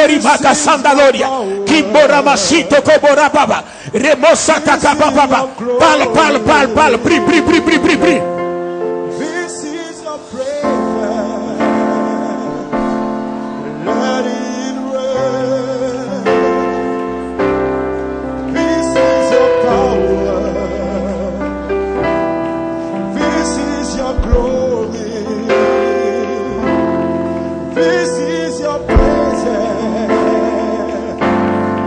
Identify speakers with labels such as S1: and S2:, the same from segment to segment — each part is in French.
S1: Kibori Maka Sandaloria. Kibora Masito Kobora Baba. Remosa Takaba Baba. Parle. Prie.
S2: This is your prayer. Let it rain. This is your power. This is your glory. This is your presence.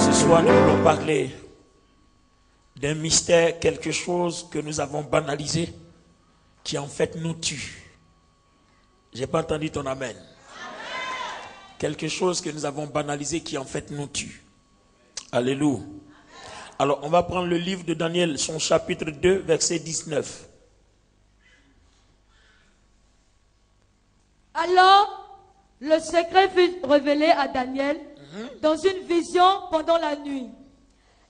S1: Ce soir, nous voulons parler d'un mystère, quelque chose que nous avons banalisé, qui en fait nous tue. J'ai pas entendu ton amen. Quelque chose que nous avons banalisé, qui en fait nous tue. Alléluia. Alors, on va prendre le livre de Daniel, son chapitre 2, verset 19.
S3: Alors, le secret fut révélé à Daniel dans une vision pendant la nuit.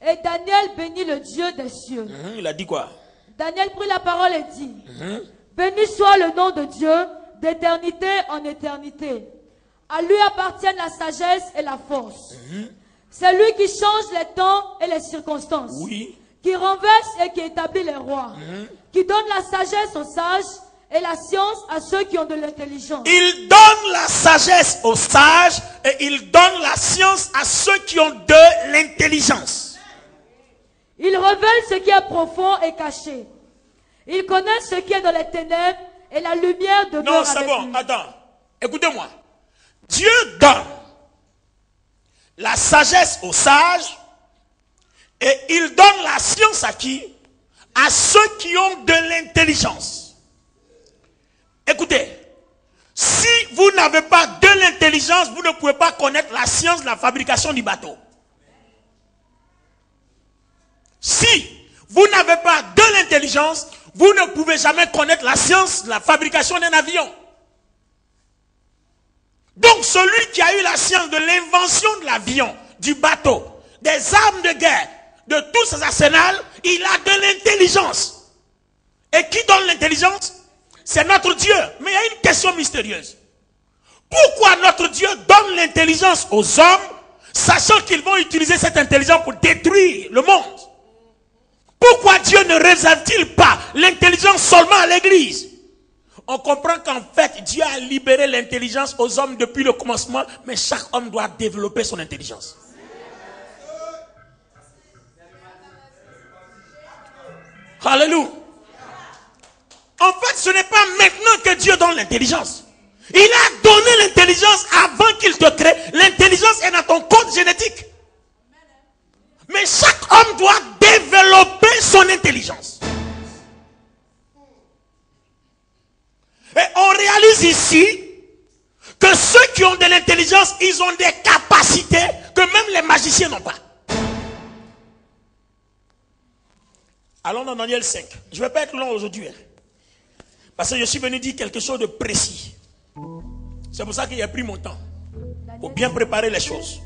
S3: Et Daniel bénit le Dieu des cieux.
S1: Il a dit quoi?
S3: Daniel prit la parole et dit, béni soit le nom de Dieu d'éternité en éternité. À lui appartiennent la sagesse et la force. C'est lui qui change les temps et les circonstances.
S1: Oui.
S3: Qui renverse et qui établit les rois. Qui donne la sagesse aux sages et la science à ceux qui ont de l'intelligence.
S1: Il donne la sagesse aux sages et il donne la science à ceux qui ont de l'intelligence.
S3: Il révèle ce qui est profond et caché. Il connaît ce qui est dans les ténèbres et la lumière demeure
S1: Non, c'est
S3: avec
S1: bon,
S3: lui.
S1: attends. Écoutez-moi. Dieu donne la sagesse aux sages et il donne la science à qui? À ceux qui ont de l'intelligence. Écoutez, si vous n'avez pas de l'intelligence, vous ne pouvez pas connaître la science de la fabrication du bateau. Si vous n'avez pas de l'intelligence, vous ne pouvez jamais connaître la science de la fabrication d'un avion. Donc celui qui a eu la science de l'invention de l'avion, du bateau, des armes de guerre, de tous ces arsenals, il a de l'intelligence. Et qui donne l'intelligence? C'est notre Dieu. Mais il y a une question mystérieuse. Pourquoi notre Dieu donne l'intelligence aux hommes, sachant qu'ils vont utiliser cette intelligence pour détruire le monde? Pourquoi Dieu ne réserve-t-il pas l'intelligence seulement à l'église? On comprend qu'en fait, Dieu a libéré l'intelligence aux hommes depuis le commencement, mais chaque homme doit développer son intelligence. Alléluia. En fait, ce n'est pas maintenant que Dieu donne l'intelligence. Il a donné l'intelligence avant qu'il te crée. L'intelligence est dans ton code génétique. Mais chaque homme doit développer son intelligence. Et on réalise ici que ceux qui ont de l'intelligence, ils ont des capacités que même les magiciens n'ont pas. Allons dans Daniel 5. Je ne vais pas être long aujourd'hui. Parce que je suis venu dire quelque chose de précis. C'est pour ça qu'il a pris mon temps. Pour bien préparer les choses.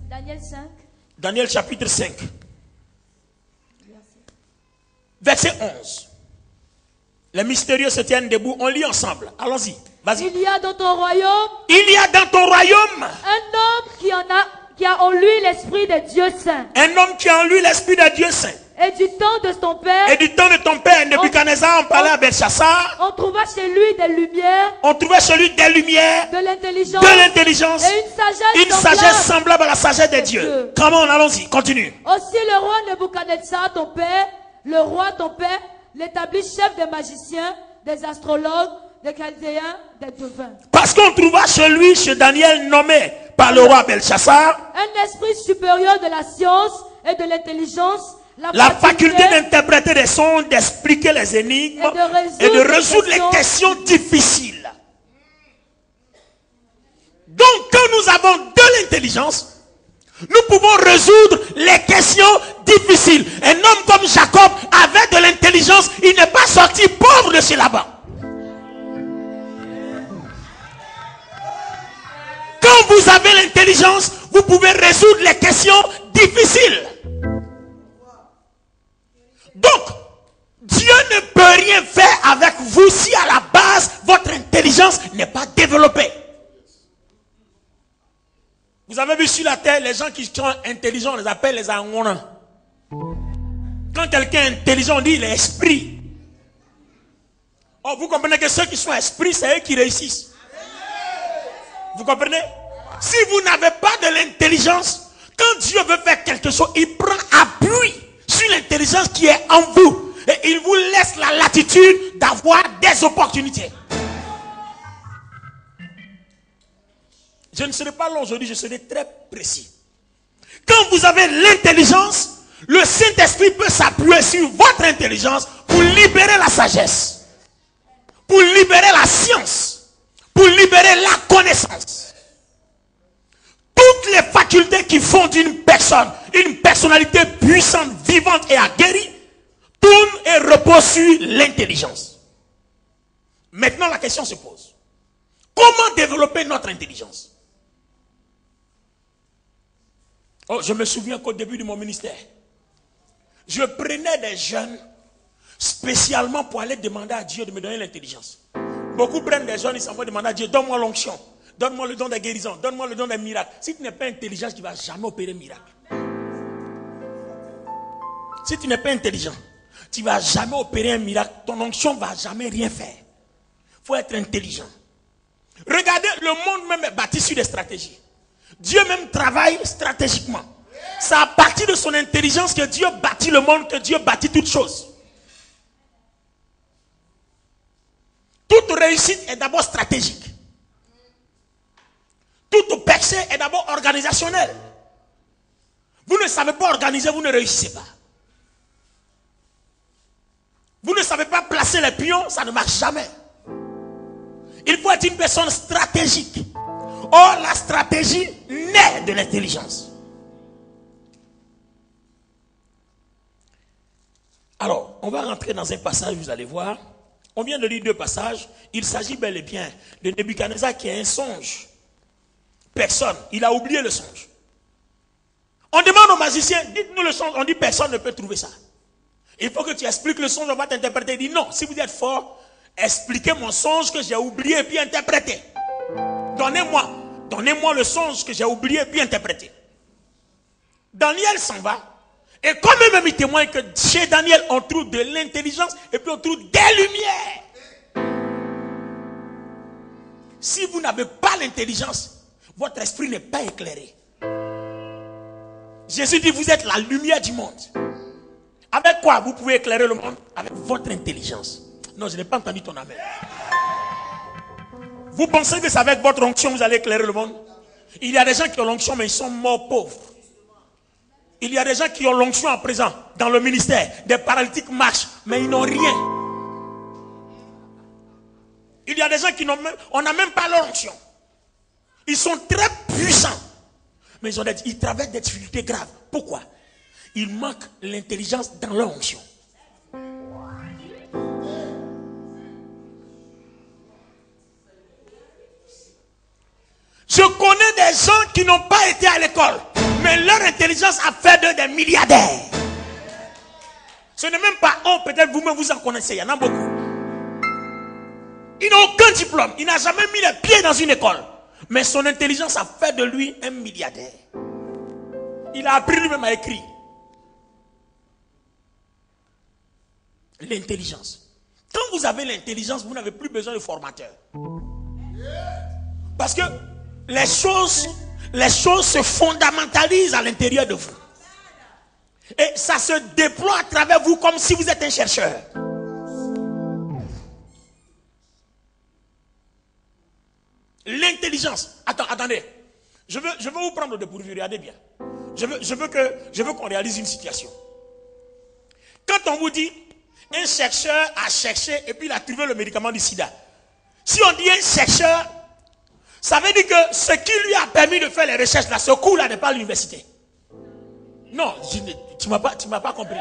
S3: Daniel 5.
S1: Daniel chapitre 5. Verset 11. Les mystérieux se tiennent debout. On lit ensemble. Allons-y. Vas-y.
S3: Il y a dans ton royaume.
S1: Il y a dans ton royaume.
S3: Un homme qui a en lui l'esprit des dieux saints.
S1: Un homme qui a en lui l'esprit des dieux saints.
S3: Et du temps de ton père.
S1: Et du temps de ton père, Nebuchadnezzar, on parlait à Belshazzar.
S3: On trouva chez lui des lumières.
S1: On trouvait chez lui des lumières.
S3: De l'intelligence.
S1: De l'intelligence.
S3: Et
S1: une sagesse semblable à la sagesse des dieux. Comment, allons-y, continue.
S3: Aussi le roi Nebuchadnezzar, ton père, le roi ton père, l'établit chef des magiciens, des astrologues, des chaldéens, des devins. Parce
S1: qu'on trouva chez lui, chez Daniel, nommé par le roi Belshazzar,
S3: un esprit supérieur de la science et de l'intelligence,
S1: la faculté d'interpréter des sons, d'expliquer les énigmes et de résoudre les questions difficiles. Donc, quand nous avons de l'intelligence, nous pouvons résoudre les questions difficiles. Un homme comme Jacob avait de l'intelligence, il n'est pas sorti pauvre de chez là-bas. Quand vous avez l'intelligence, vous pouvez résoudre les questions difficiles. Donc, Dieu ne peut rien faire avec vous si à la base, votre intelligence n'est pas développée. Vous avez vu sur la terre, les gens qui sont intelligents, on les appelle les angorans. Quand quelqu'un est intelligent, on dit il est esprit. Oh, vous comprenez que ceux qui sont esprits, c'est eux qui réussissent. Vous comprenez? Si vous n'avez pas de l'intelligence, quand Dieu veut faire quelque chose, il prend appui sur l'intelligence qui est en vous. Et il vous laisse la latitude d'avoir des opportunités. Je ne serai pas long aujourd'hui, je serai très précis. Quand vous avez l'intelligence, le Saint-Esprit peut s'appuyer sur votre intelligence pour libérer la sagesse, pour libérer la science, pour libérer la connaissance. Toutes les facultés qui font d'une personne une personnalité puissante, vivante et aguerrie, tournent et reposent sur l'intelligence. Maintenant, la question se pose. Comment développer notre intelligence? Oh, je me souviens qu'au début de mon ministère, je prenais des jeunes spécialement pour aller demander à Dieu de me donner l'intelligence. Beaucoup prennent des jeunes, ils s'en vont demander à Dieu, donne-moi l'onction, donne-moi le don des guérisons, donne-moi le don des miracles. Si tu n'es pas intelligent, tu ne vas jamais opérer un miracle. Si tu n'es pas intelligent, tu ne vas jamais opérer un miracle. Ton onction ne va jamais rien faire. Il faut être intelligent. Regardez, le monde même est bâti sur des stratégies. Dieu même travaille stratégiquement. C'est à partir de son intelligence que Dieu bâtit le monde, que Dieu bâtit toutes choses. Toute réussite est d'abord stratégique. Toute percée est d'abord organisationnelle. Vous ne savez pas organiser, vous ne réussissez pas. Vous ne savez pas placer les pions, ça ne marche jamais. Il faut être une personne stratégique. Or, la stratégie naît de l'intelligence. Alors, on va rentrer dans un passage, vous allez voir. On vient de lire 2 passages. Il s'agit bel et bien de Nebuchadnezzar qui a un songe. Personne, il a oublié le songe. On demande au magicien, dites-nous le songe. On dit, personne ne peut trouver ça. Il faut que tu expliques le songe, on va t'interpréter. Il dit, non, si vous êtes fort, expliquez mon songe que j'ai oublié et puis interprétez. Donnez-moi le songe que j'ai oublié et puis interprétez. Daniel s'en va. Et comme même il témoigne que chez Daniel, on trouve de l'intelligence et puis on trouve des lumières. Si vous n'avez pas l'intelligence, votre esprit n'est pas éclairé. Jésus dit, vous êtes la lumière du monde. Avec quoi vous pouvez éclairer le monde? Avec votre intelligence. Non, je n'ai pas entendu ton amen. Vous pensez que c'est avec votre onction que vous allez éclairer le monde? Il y a des gens qui ont l'onction mais ils sont morts pauvres. Il y a des gens qui ont l'onction à présent dans le ministère. Des paralytiques marchent mais ils n'ont rien. Il y a des gens qui n'ont même, on n'a même pas leur onction. Ils sont très puissants. Mais ils traversent des difficultés graves. Pourquoi? Il manque l'intelligence dans leur onction. Je connais des gens qui n'ont pas été à l'école, mais leur intelligence a fait d'eux des milliardaires. Ce n'est même pas un, peut-être vous-même vous en connaissez, il y en a beaucoup. Il n'a aucun diplôme, il n'a jamais mis les pieds dans une école, mais son intelligence a fait de lui un milliardaire. Il a appris lui-même à écrire. L'intelligence. Quand vous avez l'intelligence, vous n'avez plus besoin de formateur. Parce que les choses se fondamentalisent à l'intérieur de vous. Et ça se déploie à travers vous comme si vous êtes un chercheur. L'intelligence. Attendez. Je veux vous prendre au dépourvu. Regardez bien. Je veux qu'on réalise une situation. Quand on vous dit un chercheur a cherché et puis il a trouvé le médicament du sida. Si on dit un chercheur, ça veut dire que ce qui lui a permis de faire les recherches là, ce cours-là n'est pas à l'université. Non, tu m'as pas compris.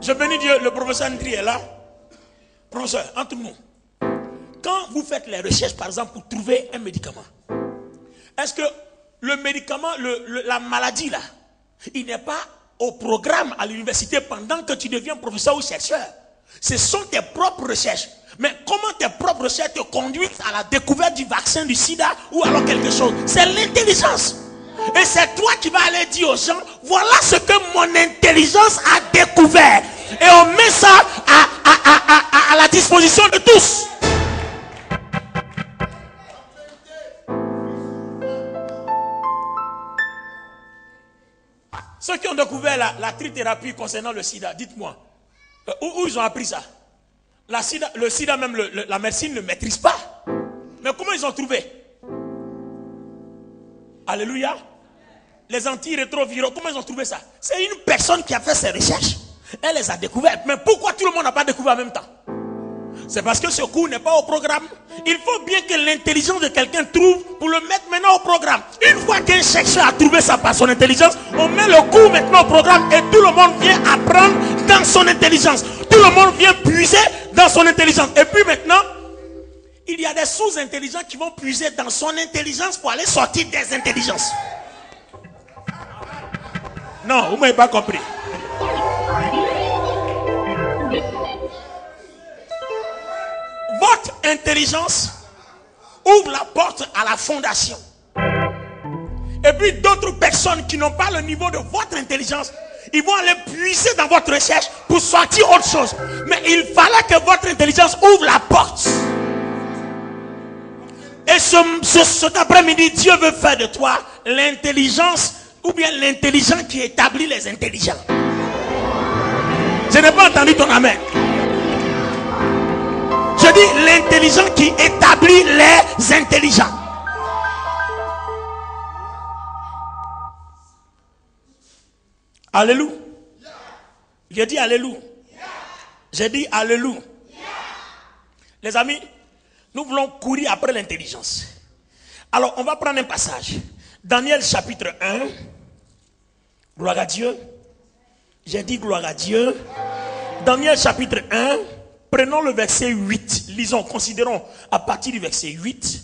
S1: Je bénis Dieu, le professeur Ndri est là. Professeur, entre nous, quand vous faites les recherches, par exemple, pour trouver un médicament, est-ce que le médicament, la maladie là, il n'est pas au programme à l'université pendant que tu deviens professeur ou chercheur? Ce sont tes propres recherches. Mais comment tes propres recherches te conduisent à la découverte du vaccin du sida ou alors quelque chose? C'est l'intelligence. Et c'est toi qui vas aller dire aux gens, voilà ce que mon intelligence a découvert. Et on met ça à la disposition de tous. Ceux qui ont découvert la trithérapie concernant le sida, dites-moi, où ils ont appris ça? Le sida même, la médecine ne maîtrise pas. Mais comment ils ont trouvé? Alléluia. Les antirétroviraux, comment ils ont trouvé ça? C'est une personne qui a fait ses recherches. Elle les a découvertes. Mais pourquoi tout le monde n'a pas découvert en même temps? C'est parce que ce cours n'est pas au programme. Il faut bien que l'intelligence de quelqu'un trouve pour le mettre maintenant au programme. Une fois qu'un chercheur a trouvé ça par son intelligence, on met le cours maintenant au programme et tout le monde vient apprendre dans son intelligence. Tout le monde vient puiser dans son intelligence. Et puis maintenant, il y a des sous-intelligents qui vont puiser dans son intelligence pour aller sortir des intelligences. Non, vous ne m'avez pas compris. Votre intelligence ouvre la porte à la fondation. Et puis d'autres personnes qui n'ont pas le niveau de votre intelligence, ils vont aller puiser dans votre recherche pour sortir autre chose. Mais il fallait que votre intelligence ouvre la porte. Et cet après-midi, Dieu veut faire de toi l'intelligence ou bien l'intelligent qui établit les intelligents. Je n'ai pas entendu ton amen. Je dis l'intelligent qui établit les intelligents. Alléluia. J'ai dit Alléluia. J'ai dit Alléluia. Les amis, nous voulons courir après l'intelligence. Alors, on va prendre un passage. Daniel chapitre 1. Gloire à Dieu. J'ai dit gloire à Dieu. Daniel chapitre 1. Prenons le verset 8. Lisons, considérons à partir du verset 8.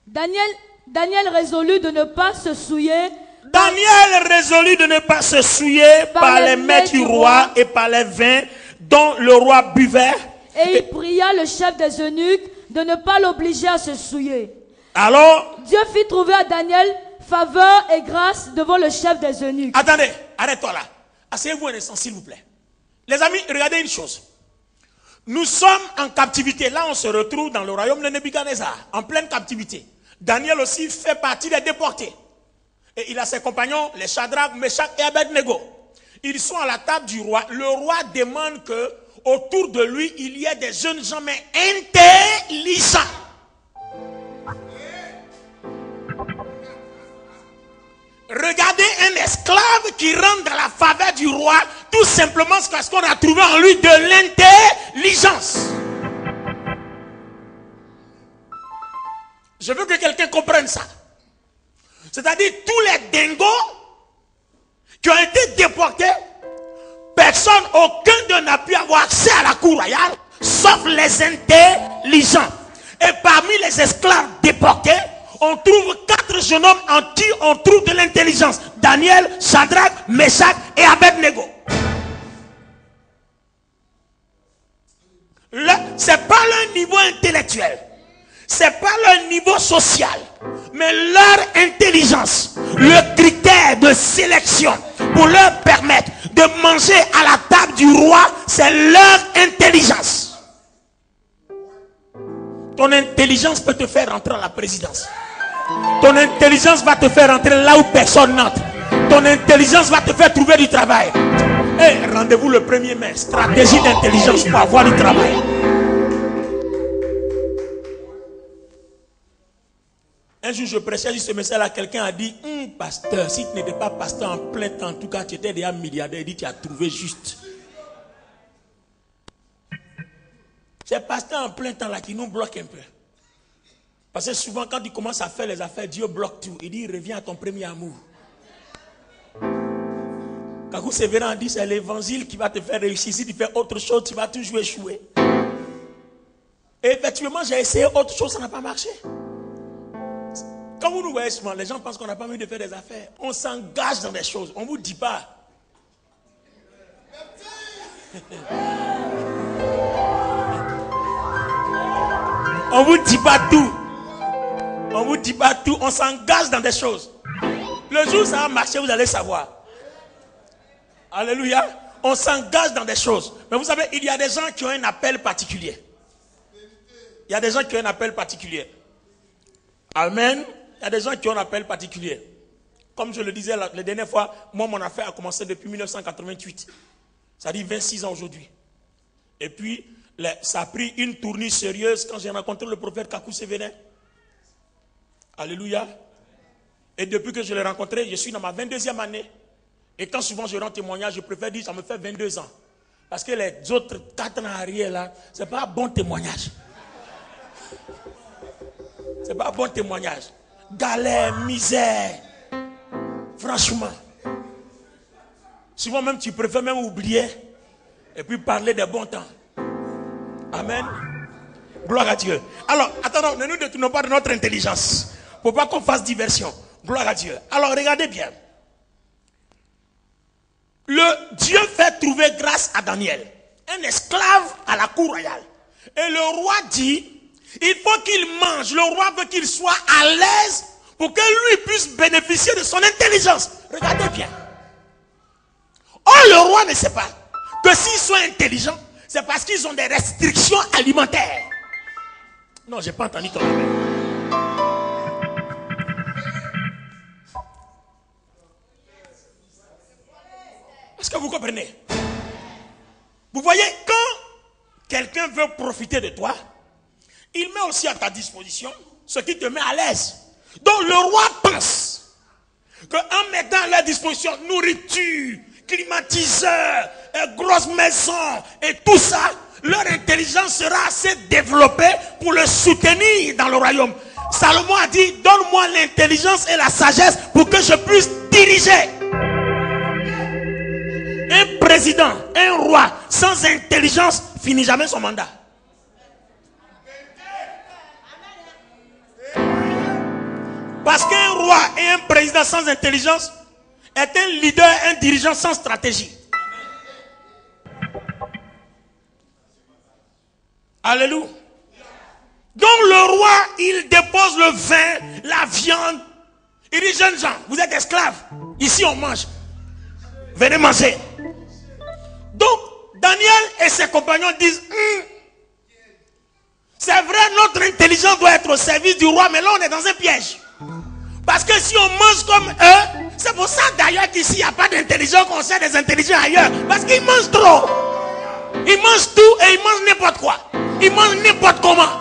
S3: Daniel résolut de ne pas se souiller.
S1: Daniel résolut de ne pas se souiller par les mets du roi et par les vins dont le roi buvait.
S3: Et il pria le chef des eunuques de ne pas l'obliger à se souiller.
S1: Alors,
S3: Dieu fit trouver à Daniel faveur et grâce devant le chef des eunuques.
S1: Attendez, arrête-toi là. Asseyez-vous un instant, s'il vous plaît. Les amis, regardez une chose. Nous sommes en captivité. Là, on se retrouve dans le royaume de Nebuchadnezzar, en pleine captivité. Daniel aussi fait partie des déportés. Et il a ses compagnons, les Shadrach, Meshach et Abednego. Ils sont à la table du roi. Le roi demande que autour de lui, il y ait des jeunes gens, mais intelligents. Regardez un esclave qui rentre dans la faveur du roi, tout simplement parce qu'on a trouvé en lui de l'intelligence. Je veux que quelqu'un comprenne ça. C'est-à-dire tous les dingos qui ont été déportés, personne, aucun d'eux n'a pu avoir accès à la cour royale, sauf les intelligents. Et parmi les esclaves déportés, on trouve 4 jeunes hommes en qui on trouve de l'intelligence. Daniel, Shadrach, Meshach et Abednego. C'est pas leur niveau intellectuel. C'est pas leur niveau social. Mais leur intelligence, le critère de sélection pour leur permettre de manger à la table du roi, c'est leur intelligence. Ton intelligence peut te faire rentrer à la présidence. Ton intelligence va te faire rentrer là où personne n'entre. Ton intelligence va te faire trouver du travail. Et rendez-vous le 1er mai. Stratégie d'intelligence pour avoir du travail. Un jour je prêchais ce message-là, quelqu'un a dit, pasteur, si tu n'étais pas pasteur en plein temps, en tout cas tu étais déjà milliardaire. Il dit, tu as trouvé juste. C'est pasteur en plein temps là qui nous bloque un peu. Parce que souvent quand tu commences à faire les affaires, Dieu bloque tout. Il dit, reviens à ton premier amour. Quand Sévérin dit, c'est l'évangile qui va te faire réussir. Si tu fais autre chose, tu vas toujours échouer. Et effectivement, j'ai essayé autre chose, ça n'a pas marché. Quand vous nous voyez souvent, les gens pensent qu'on n'a pas envie de faire des affaires. On s'engage dans des choses. On ne vous dit pas. On vous dit pas tout. On vous dit pas tout. On s'engage dans des choses. Le jour où ça va marcher, vous allez savoir. Alléluia. On s'engage dans des choses. Mais vous savez, il y a des gens qui ont un appel particulier. Il y a des gens qui ont un appel particulier. Amen. Il y a des gens qui ont un appel particulier. Comme je le disais la dernière fois, moi, mon affaire a commencé depuis 1988. Ça dit 26 ans aujourd'hui. Et puis, ça a pris une tournure sérieuse quand j'ai rencontré le prophète Kakou Sévénin. Alléluia. Et depuis que je l'ai rencontré, je suis dans ma 22e année. Et quand souvent je rends témoignage, je préfère dire ça me fait 22 ans. Parce que les autres 4 ans arrière là, ce n'est pas un bon témoignage. Ce n'est pas un bon témoignage. Galère, misère. Franchement. Souvent même tu préfères même oublier et puis parler des bons temps. Amen. Gloire à Dieu. Alors, attendons, ne nous détournons pas de notre intelligence. Il ne faut pas qu'on fasse diversion. Gloire à Dieu. Alors, regardez bien. Le Dieu fait trouver grâce à Daniel, un esclave à la cour royale. Et le roi dit, il faut qu'il mange. Le roi veut qu'il soit à l'aise pour que lui puisse bénéficier de son intelligence. Regardez bien. Or, le roi ne sait pas que s'ils sont intelligents, c'est parce qu'ils ont des restrictions alimentaires. Non, je n'ai pas entendu ton amen. Est-ce que vous comprenez? Vous voyez, quand quelqu'un veut profiter de toi, il met aussi à ta disposition ce qui te met à l'aise. Donc le roi pense qu'en mettant à leur disposition nourriture, climatiseur, grosse maison et tout ça, leur intelligence sera assez développée pour le soutenir dans le royaume. Salomon a dit, donne-moi l'intelligence et la sagesse pour que je puisse diriger. Un président, un roi sans intelligence finit jamais son mandat. Parce qu'un roi et un président sans intelligence est un leader, un dirigeant sans stratégie. Alléluia. Donc le roi, il dépose le vin, la viande. Il dit, jeunes gens, vous êtes esclaves. Ici on mange. Venez manger. Donc Daniel et ses compagnons disent, c'est vrai, notre intelligence doit être au service du roi, mais là on est dans un piège. Parce que si on mange comme eux, c'est pour ça d'ailleurs qu'ici il n'y a pas d'intelligence, qu'on sert des intelligents ailleurs. Parce qu'ils mangent trop. Ils mangent tout et ils mangent n'importe quoi. Ils mangent n'importe comment.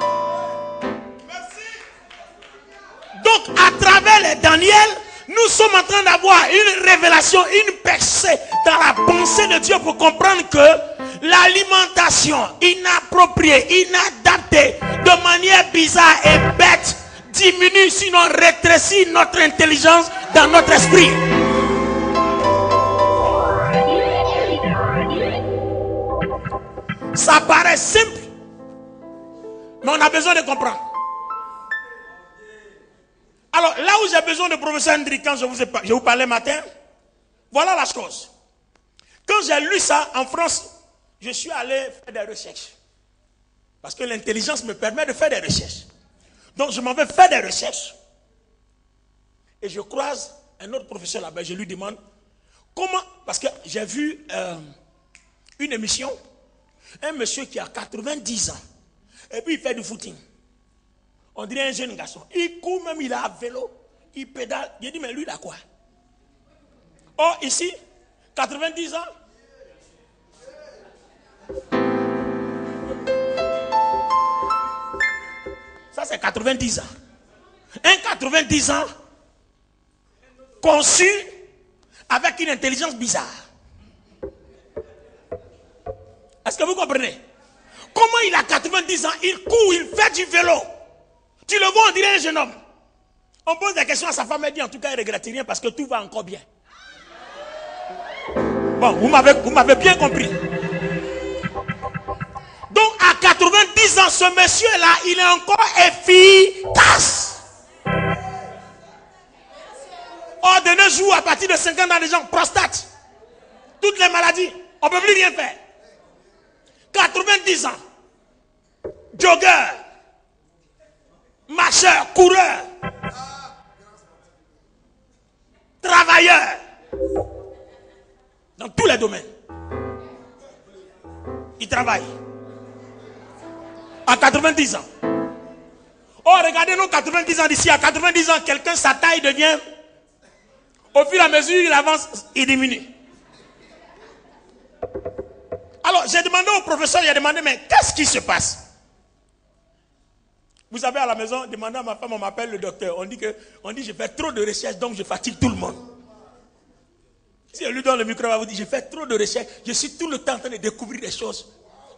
S1: Donc à travers les Daniel, nous sommes en train d'avoir une révélation, une percée dans la pensée de Dieu pour comprendre que l'alimentation inappropriée, inadaptée, de manière bizarre et bête, diminue, sinon rétrécit notre intelligence dans notre esprit. Ça paraît simple, mais on a besoin de comprendre. Alors, là où j'ai besoin de professeur Hendrik, quand je vous parlais matin, voilà la chose. Quand j'ai lu ça en France, je suis allé faire des recherches. Parce que l'intelligence me permet de faire des recherches. Donc, je m'en vais faire des recherches. Et je croise un autre professeur là-bas. Je lui demande comment, parce que j'ai vu une émission, un monsieur qui a 90 ans, et puis il fait du footing. On dirait un jeune garçon. Il court même, il a un vélo, il pédale. J'ai dit, mais lui, il a quoi? Oh, ici, 90 ans. Ça, c'est 90 ans. Un 90 ans conçu avec une intelligence bizarre. Est-ce que vous comprenez? Comment il a 90 ans, il court, il fait du vélo. Tu le vois, on dirait un jeune homme. On pose des questions à sa femme, elle dit en tout cas, elle ne regrette rien parce que tout va encore bien. Bon, vous m'avez bien compris. Donc à 90 ans, ce monsieur-là, il est encore efficace. Or, de nos jours, à partir de 50 ans, les gens, prostate, toutes les maladies, on ne peut plus rien faire. 90 ans, jogger, nageur, coureur, travailleur, dans tous les domaines. Il travaille. À 90 ans. Oh, regardez nos 90 ans d'ici. À 90 ans, quelqu'un, sa taille devient... Au fur et à mesure, il avance, il diminue. Alors, j'ai demandé au professeur, il a demandé, mais qu'est-ce qui se passe? Vous savez, à la maison, demandez à ma femme, on m'appelle le docteur. On dit je fais trop de recherches, donc je fatigue tout le monde. Si je lui donne le micro, elle va vous dire, je fais trop de recherches, je suis tout le temps en train de découvrir des choses.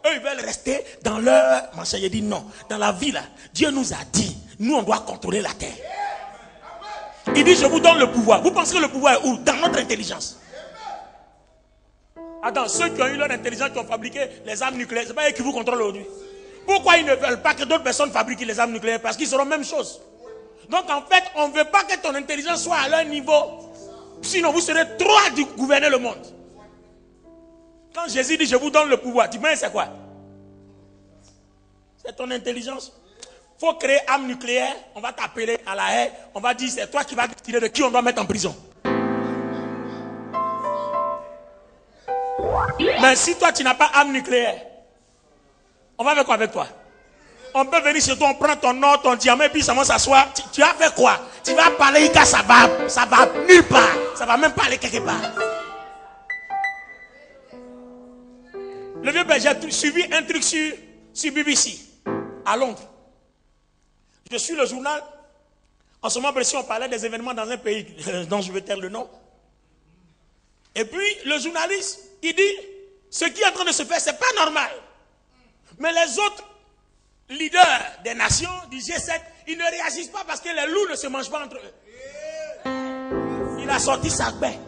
S1: Eux, ils veulent rester dans leur... Machin, j'ai dit non. Dans la vie, là, Dieu nous a dit, nous, on doit contrôler la terre. Il dit, je vous donne le pouvoir. Vous pensez que le pouvoir est où? Dans notre intelligence. Attends, ceux qui ont eu leur intelligence, qui ont fabriqué les armes nucléaires, c'est pas eux qui vous contrôlent aujourd'hui. Pourquoi ils ne veulent pas que d'autres personnes fabriquent les armes nucléaires? Parce qu'ils seront même chose. Donc en fait, on ne veut pas que ton intelligence soit à leur niveau. Sinon, vous serez trop à gouverner le monde. Quand Jésus dit, je vous donne le pouvoir, tu penses c'est quoi? C'est ton intelligence. Il faut créer arme nucléaire, on va t'appeler à la haie, on va dire, c'est toi qui vas décider de qui on doit mettre en prison. Mais si toi, tu n'as pas arme nucléaire, on va faire quoi avec toi? On peut venir chez toi, on prend ton or, ton diamant, et puis ça va s'asseoir. Tu vas faire quoi? Tu vas parler, ça va nulle part. Ça va même pas aller quelque part. Le vieux père, j'ai suivi un truc sur BBC, à Londres. Je suis le journal. En ce moment précis, on parlait des événements dans un pays dont je vais taire le nom. Et puis, le journaliste, il dit, ce qui est en train de se faire, c'est pas normal. Mais les autres leaders des nations, du G7, ils ne réagissent pas parce que les loups ne se mangent pas entre eux. Il a sorti sa baie.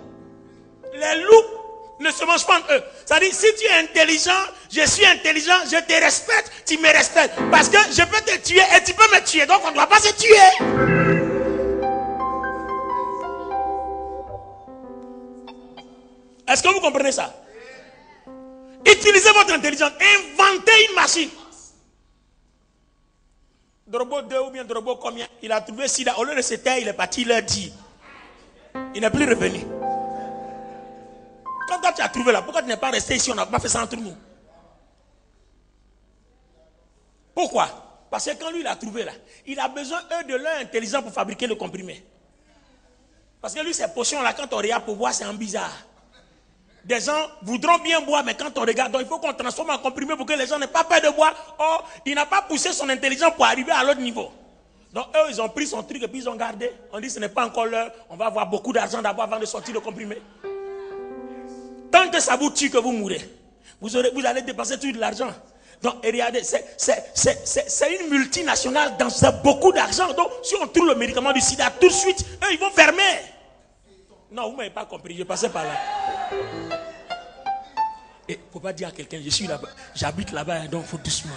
S1: Les loups ne se mangent pas entre eux. C'est-à-dire, si tu es intelligent, je suis intelligent, je te respecte, tu me respectes. Parce que je peux te tuer et tu peux me tuer. Donc on ne doit pas se tuer. Est-ce que vous comprenez ça? Utilisez votre intelligence. Inventez une machine. Drobo 2 ou bien Drobo combien? Il a trouvé Sida. Au lieu de se taire, il est parti, il a dit. Il n'est plus revenu. Quand toi tu as trouvé là, pourquoi tu n'es pas resté ici? On n'a pas fait ça entre nous. Pourquoi? Parce que quand lui il a trouvé là, il a besoin eux de leur intelligence pour fabriquer le comprimé. Parce que lui ces potions là, quand on regarde pour boire, c'est un bizarre. Des gens voudront bien boire, mais quand on regarde, donc il faut qu'on transforme en comprimé pour que les gens n'aient pas peur de boire. Or, il n'a pas poussé son intelligence pour arriver à l'autre niveau. Donc eux, ils ont pris son truc et puis ils ont gardé. On dit ce n'est pas encore l'heure, on va avoir beaucoup d'argent d'abord avant de sortir le comprimé. Tant que ça vous tue que vous mourrez, vous allez dépenser tout de l'argent. Donc regardez, c'est une multinationale dans beaucoup d'argent. Donc si on trouve le médicament du sida, tout de suite, eux ils vont fermer. Non, vous ne m'avez pas compris, je passais par là. Et il ne faut pas dire à quelqu'un, je suis là-bas, j'habite là-bas, donc il faut doucement.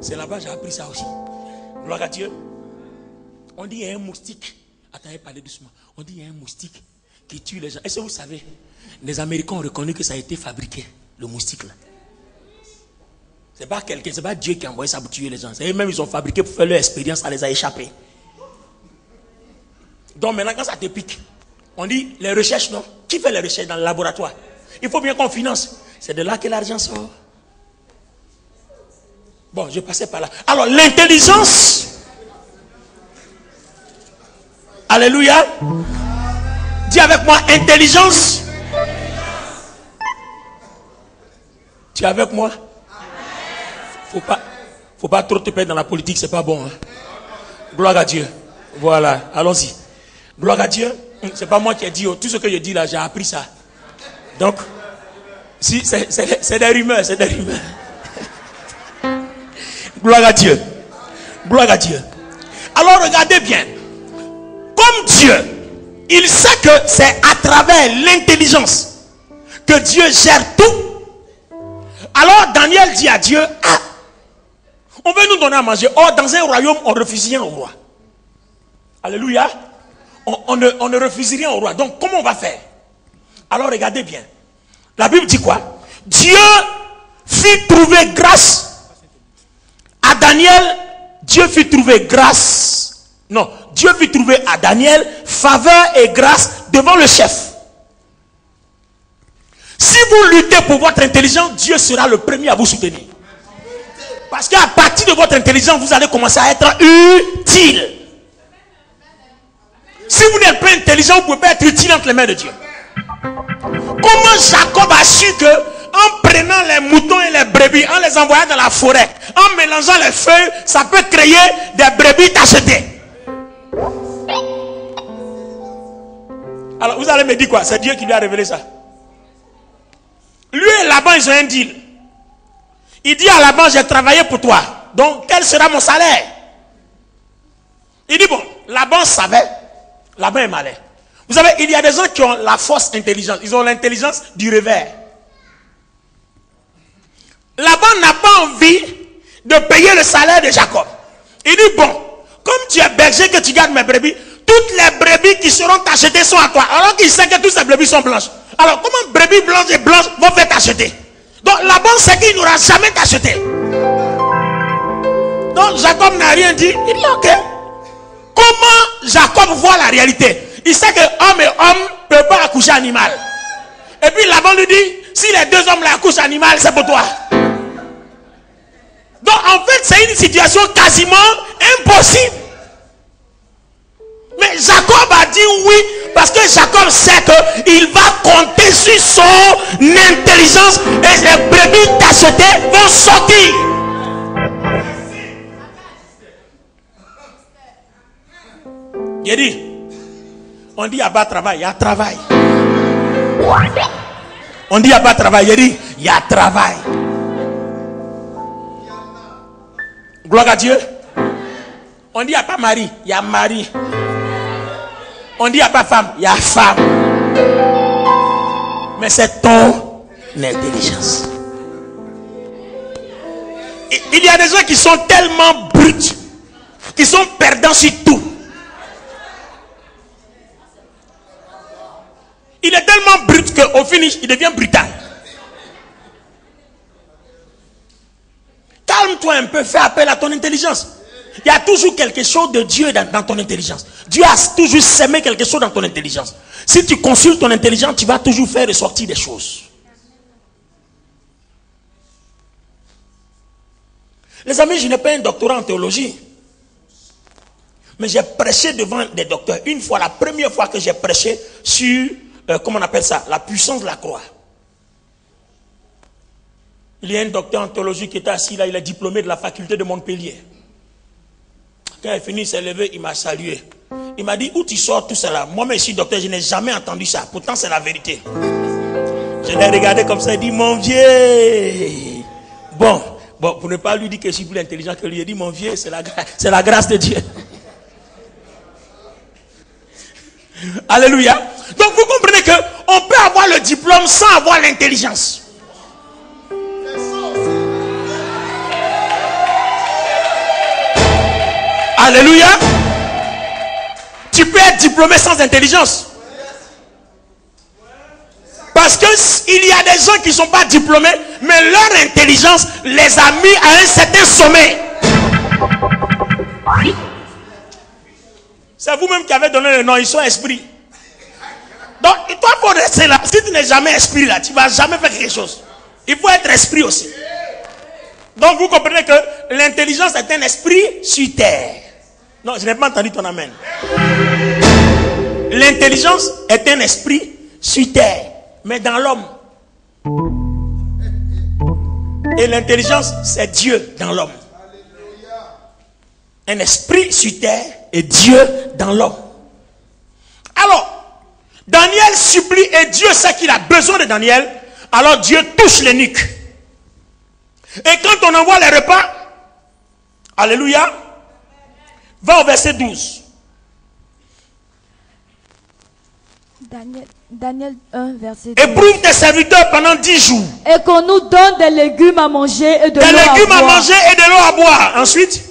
S1: C'est là-bas j'ai appris ça aussi. Gloire à Dieu. On dit il y a un moustique. Attendez, parlez doucement. On dit il y a un moustique qui tue les gens. Est-ce que vous savez, les Américains ont reconnu que ça a été fabriqué, le moustique là. C'est pas quelqu'un, c'est pas Dieu qui a envoyé ça pour tuer les gens. C'est eux-mêmes, ils ont fabriqué pour faire leur expérience, ça les a échappés. Donc maintenant, quand ça te pique, on dit les recherches, non? Qui fait les recherches dans le laboratoire? Il faut bien qu'on finance. C'est de là que l'argent sort. Bon, je passais par là. Alors, l'intelligence. Alléluia. Dis avec moi, intelligence. Tu es avec moi? Faut pas trop te perdre dans la politique, c'est pas bon. Hein? Gloire à Dieu. Voilà, allons-y. Gloire à Dieu. C'est pas moi qui ai dit, tout ce que je dis là, j'ai appris ça. Donc, si, c'est des rumeurs, c'est des rumeurs. Gloire à Dieu. Gloire à Dieu. Alors regardez bien. Comme Dieu, il sait que c'est à travers l'intelligence que Dieu gère tout. Alors Daniel dit à Dieu, ah, on veut nous donner à manger. Or, dans un royaume, on refuse rien au roi. Alléluia. On ne refuse rien au roi. Donc, comment on va faire? Alors, regardez bien. La Bible dit quoi? Dieu fit trouver grâce à Daniel Dieu fit trouver grâce. Non, Dieu fit trouver à Daniel faveur et grâce devant le chef. Si vous luttez pour votre intelligence, Dieu sera le premier à vous soutenir. Parce qu'à partir de votre intelligence, vous allez commencer à être utile. Si vous n'êtes pas intelligent, vous ne pouvez pas être utile entre les mains de Dieu. Comment Jacob a su que, en prenant les moutons et les brebis, en les envoyant dans la forêt, en mélangeant les feuilles, ça peut créer des brebis tachetées? Alors vous allez me dire quoi? C'est Dieu qui lui a révélé ça. Lui et Laban, ils ont un deal. Il dit à Laban, j'ai travaillé pour toi, donc quel sera mon salaire? Il dit bon, Laban savait. Laban est malin. Vous savez, il y a des gens qui ont la fausse intelligence. Ils ont l'intelligence du revers. Laban n'a pas envie de payer le salaire de Jacob. Il dit bon, comme tu es berger, que tu gardes mes brebis, toutes les brebis qui seront achetées sont à toi. Alors qu'il sait que toutes ces brebis sont blanches. Alors comment brebis blanches et blanches vont faire t'acheter? Donc Laban sait qu'il n'aura jamais t'acheté. Donc Jacob n'a rien dit. Il dit ok. Comment Jacob voit la réalité? Il sait que homme et homme ne peuvent pas accoucher animal. Et puis Laban lui dit, si les deux hommes l'accouchent animal, c'est pour toi. Donc en fait, c'est une situation quasiment impossible. Mais Jacob a dit oui, parce que Jacob sait qu'il va compter sur son intelligence et les brebis tachetées vont sortir. Il dit, on dit il n'y a pas de travail, il y a travail. On dit il n'y a pas de travail, il dit il y a travail. Gloire à Dieu. On dit il n'y a pas mari, il y a mari. On dit il n'y a pas femme, il y a femme. Mais c'est ton intelligence. Il y a des gens qui sont tellement bruts, qui sont perdants sur tout. Il est tellement brut qu'au finish, il devient brutal. Calme-toi un peu, fais appel à ton intelligence. Il y a toujours quelque chose de Dieu dans ton intelligence. Dieu a toujours sémé quelque chose dans ton intelligence. Si tu consultes ton intelligence, tu vas toujours faire ressortir des choses. Les amis, je n'ai pas un doctorat en théologie. Mais j'ai prêché devant des docteurs. Une fois, la première fois que j'ai prêché sur... comment on appelle ça? La puissance de la croix. Il y a un docteur en théologie qui était assis là, il est diplômé de la faculté de Montpellier. Quand il est fini, il s'est levé, il m'a salué. Il m'a dit, où tu sors tout cela? Moi-même, je suis docteur, je n'ai jamais entendu ça. Pourtant, c'est la vérité. Je l'ai regardé comme ça, il dit, mon vieux. Bon, pour ne pas lui dire que je suis plus intelligent que lui, il dit, mon vieux, c'est la grâce de Dieu. Alléluia. Donc vous comprenez que on peut avoir le diplôme sans avoir l'intelligence. Alléluia. Tu peux être diplômé sans intelligence. Parce qu'il y a des gens qui ne sont pas diplômés, mais leur intelligence les a mis à un certain sommet. C'est vous-même qui avez donné le nom, ils sont esprits. Donc, toi, il faut rester là. Si tu n'es jamais esprit là, tu ne vas jamais faire quelque chose. Il faut être esprit aussi. Donc, vous comprenez que l'intelligence est un esprit sur terre. Non, je n'ai pas entendu ton amen. L'intelligence est un esprit sur terre, mais dans l'homme. Et l'intelligence, c'est Dieu dans l'homme. Un esprit sur terre et Dieu dans l'homme. Alors, Daniel supplie et Dieu sait qu'il a besoin de Daniel. Alors Dieu touche les nuques. Et quand on envoie les repas, alléluia, va au verset 12.
S3: Daniel 1, verset 12.
S1: Éprouve tes serviteurs pendant 10 jours.
S3: Et qu'on nous donne des légumes à manger et de l'eau à boire.
S1: Des légumes à manger et de l'eau à boire. Ensuite,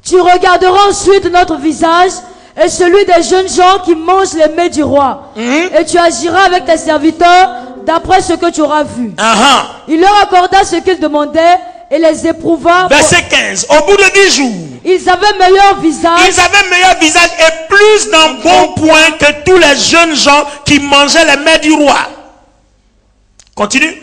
S3: tu regarderas ensuite notre visage et celui des jeunes gens qui mangent les mets du roi. Et tu agiras avec tes serviteurs d'après ce que tu auras vu. Il leur accorda ce qu'ils demandaient et les éprouva.
S1: Verset 15. Au bout de 10 jours,
S3: Ils avaient meilleur visage.
S1: ils avaient meilleur visage et plus d'un bon point que tous les jeunes gens qui mangeaient les mets du roi. Continue.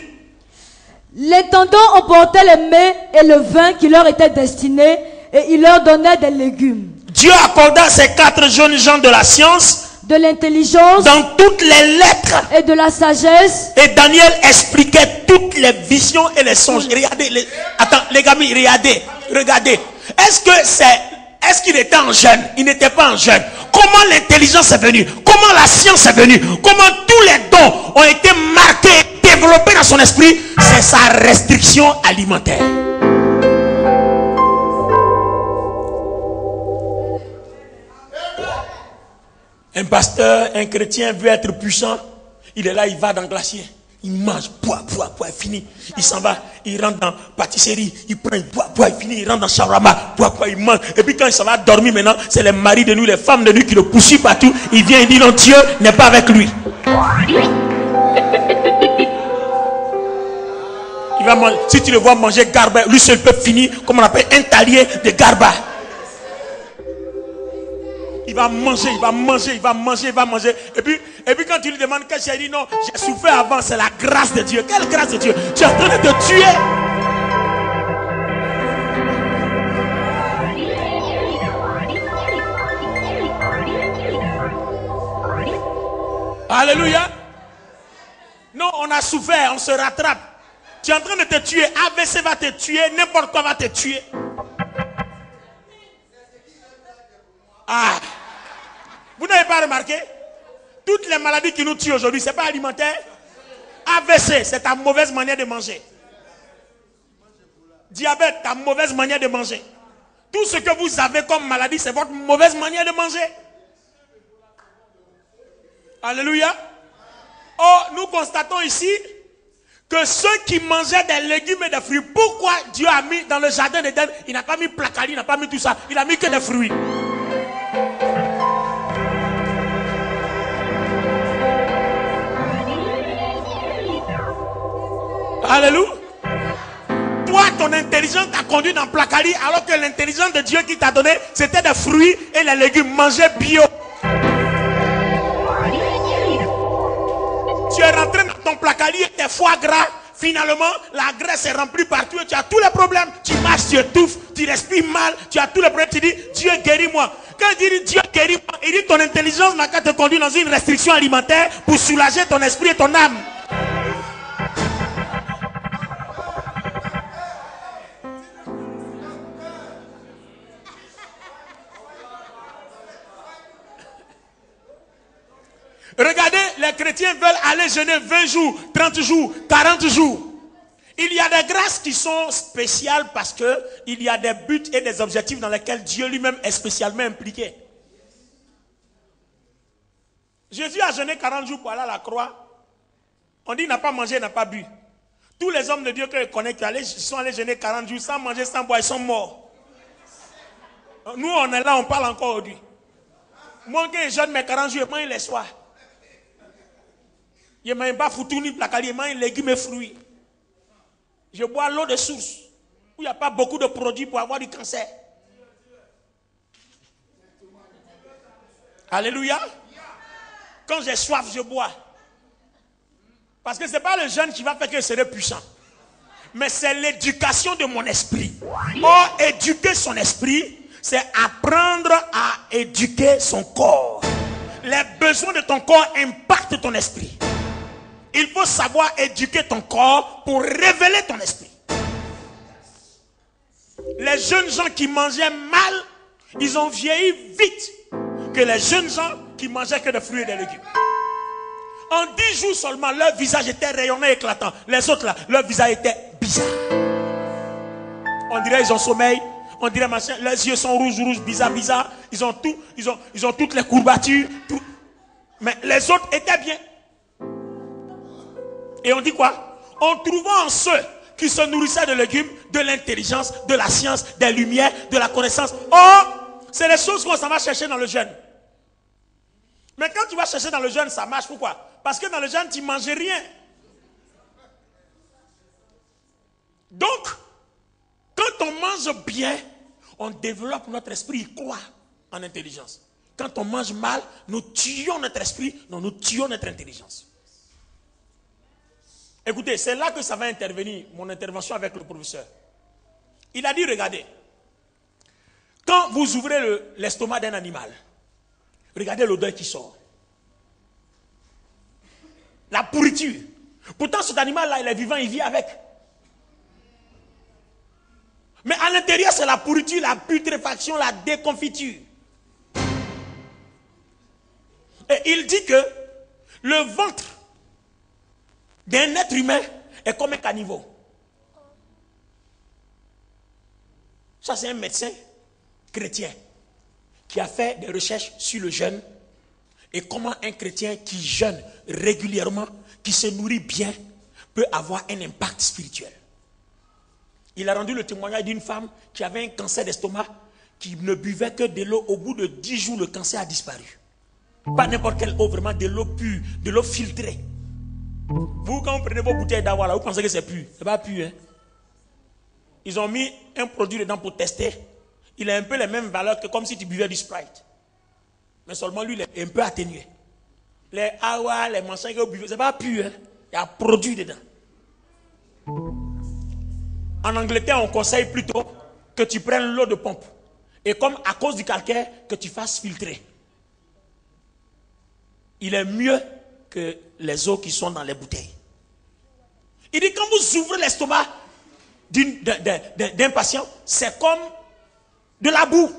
S3: L'intendant emportait les mets et le vin qui leur était destiné, et il leur donnait des légumes.
S1: Dieu accorda à ces 4 jeunes gens de la science,
S3: De l'intelligence
S1: dans toutes les lettres.
S3: et de la sagesse.
S1: Et Daniel expliquait toutes les visions et les songes. Regardez, attends, les gamins, regardez. Est-ce qu'il était en jeûne? Il n'était pas en jeûne. Comment l'intelligence est venue? Comment la science est venue? Comment tous les dons ont été marqués, développés dans son esprit? C'est sa restriction alimentaire. Un pasteur, un chrétien veut être puissant. Il est là, il va dans le glacier. Il mange, boit, fini. Il s'en va, il rentre dans pâtisserie. Il prend, il boit, il finit. Il rentre dans shawarma, boit, il mange. Et puis quand il s'en va dormir maintenant, c'est les maris de nuit, les femmes de nuit qui le poursuivent partout. Il vient, il dit non, Dieu n'est pas avec lui. Il va manger, si tu le vois manger garba, lui seul peut finir, comme on appelle un talier de garba. Il va manger. Et puis quand tu lui demandes qu'est-ce qu'il dit, non, j'ai souffert avant, c'est la grâce de Dieu. Quelle grâce de Dieu? Tu es en train de te tuer. Alléluia. Non, on a souffert, on se rattrape. Tu es en train de te tuer. AVC va te tuer, n'importe quoi va te tuer. Ah, vous n'avez pas remarqué? Toutes les maladies qui nous tuent aujourd'hui, ce n'est pas alimentaire. AVC, c'est ta mauvaise manière de manger. Diabète, ta mauvaise manière de manger. Tout ce que vous avez comme maladie, c'est votre mauvaise manière de manger. Alléluia. Oh, nous constatons ici que ceux qui mangeaient des légumes et des fruits, pourquoi Dieu a mis dans le jardin d'Éden, il n'a pas mis placali, il n'a pas mis tout ça, il a mis que des fruits. Alléluia. Toi, ton intelligence t'a conduit dans placali, alors que l'intelligence de Dieu qui t'a donné, c'était des fruits et les légumes. Manger bio. Tu es rentré dans ton placali et tes foie gras. Finalement, la graisse est remplie partout et tu as tous les problèmes. Tu marches, tu étouffes, tu respires mal, tu as tous les problèmes. Tu dis, Dieu guéris-moi. Quand il dit Dieu guéris-moi, il dit ton intelligence n'a qu'à te conduire dans une restriction alimentaire pour soulager ton esprit et ton âme. Regardez, les chrétiens veulent aller jeûner 20 jours, 30 jours, 40 jours. Il y a des grâces qui sont spéciales parce que il y a des buts et des objectifs dans lesquels Dieu lui-même est spécialement impliqué. Jésus a jeûné 40 jours pour aller à la croix. On dit il n'a pas mangé, il n'a pas bu. Tous les hommes de Dieu que je connais qui sont allés jeûner 40 jours sans manger, sans boire, ils sont morts. Nous, on est là, on parle encore aujourd'hui. Moi, quand je jeûne mes 40 jours, je mange les soirs. Je ne mange pas foutu ni placali, je mange légumes et fruits. Je bois l'eau de source, où il n'y a pas beaucoup de produits pour avoir du cancer. Alléluia. Quand j'ai soif, je bois. Parce que ce n'est pas le jeûne qui va faire que je serai puissant. Mais c'est l'éducation de mon esprit. Or, éduquer son esprit, c'est apprendre à éduquer son corps. Les besoins de ton corps impactent ton esprit. Il faut savoir éduquer ton corps pour révéler ton esprit. Les jeunes gens qui mangeaient mal, ils ont vieilli vite que les jeunes gens qui mangeaient que des fruits et des légumes. En 10 jours seulement, leur visage était rayonnant, éclatant. Les autres là, leur visage était bizarre. On dirait qu'ils ont sommeil. On dirait machin, les yeux sont rouges, bizarre. Ils ont toutes les courbatures. Tout. Mais les autres étaient bien. Et on dit quoi? En trouvant en ceux qui se nourrissaient de légumes, de l'intelligence, de la science, des lumières, de la connaissance. Oh, c'est les choses qu'on s'en va chercher dans le jeûne. Mais quand tu vas chercher dans le jeûne, ça marche. Pourquoi? Parce que dans le jeûne, tu ne manges rien. Donc, Quand on mange bien, on développe notre esprit, il croit en intelligence. Quand on mange mal, nous tuons notre esprit, non, nous tuons notre intelligence. Écoutez, c'est là que ça va intervenir, mon intervention avec le professeur. Il a dit, regardez, quand vous ouvrez l'estomac d'un animal, regardez l'odeur qui sort. La pourriture. Pourtant, cet animal-là, il est vivant, il vit avec. Mais à l'intérieur, c'est la pourriture, la putréfaction, la déconfiture. Et il dit que le ventre d'un être humain est comme un caniveau. Ça, c'est un médecin chrétien qui a fait des recherches sur le jeûne et comment un chrétien qui jeûne régulièrement, qui se nourrit bien, peut avoir un impact spirituel. Il a rendu le témoignage d'une femme qui avait un cancer d'estomac, qui ne buvait que de l'eau. Au bout de 10 jours, le cancer a disparu. Pas n'importe quelle eau, vraiment de l'eau pure, de l'eau filtrée. Vous, quand vous prenez vos bouteilles d'eau, vous pensez que c'est pur. C'est pas pur. Hein? Ils ont mis un produit dedans pour tester. Il a un peu les mêmes valeurs que comme si tu buvais du Sprite. Mais seulement lui, il est un peu atténué. Les awa, les machins que vous buvez, c'est pas pur. Hein? Il y a produit dedans. En Angleterre, on conseille plutôt que tu prennes l'eau de pompe. Et comme à cause du calcaire, que tu fasses filtrer. Il est mieux que les eaux qui sont dans les bouteilles. Il dit quand vous ouvrez l'estomac d'un patient, c'est comme de la boue.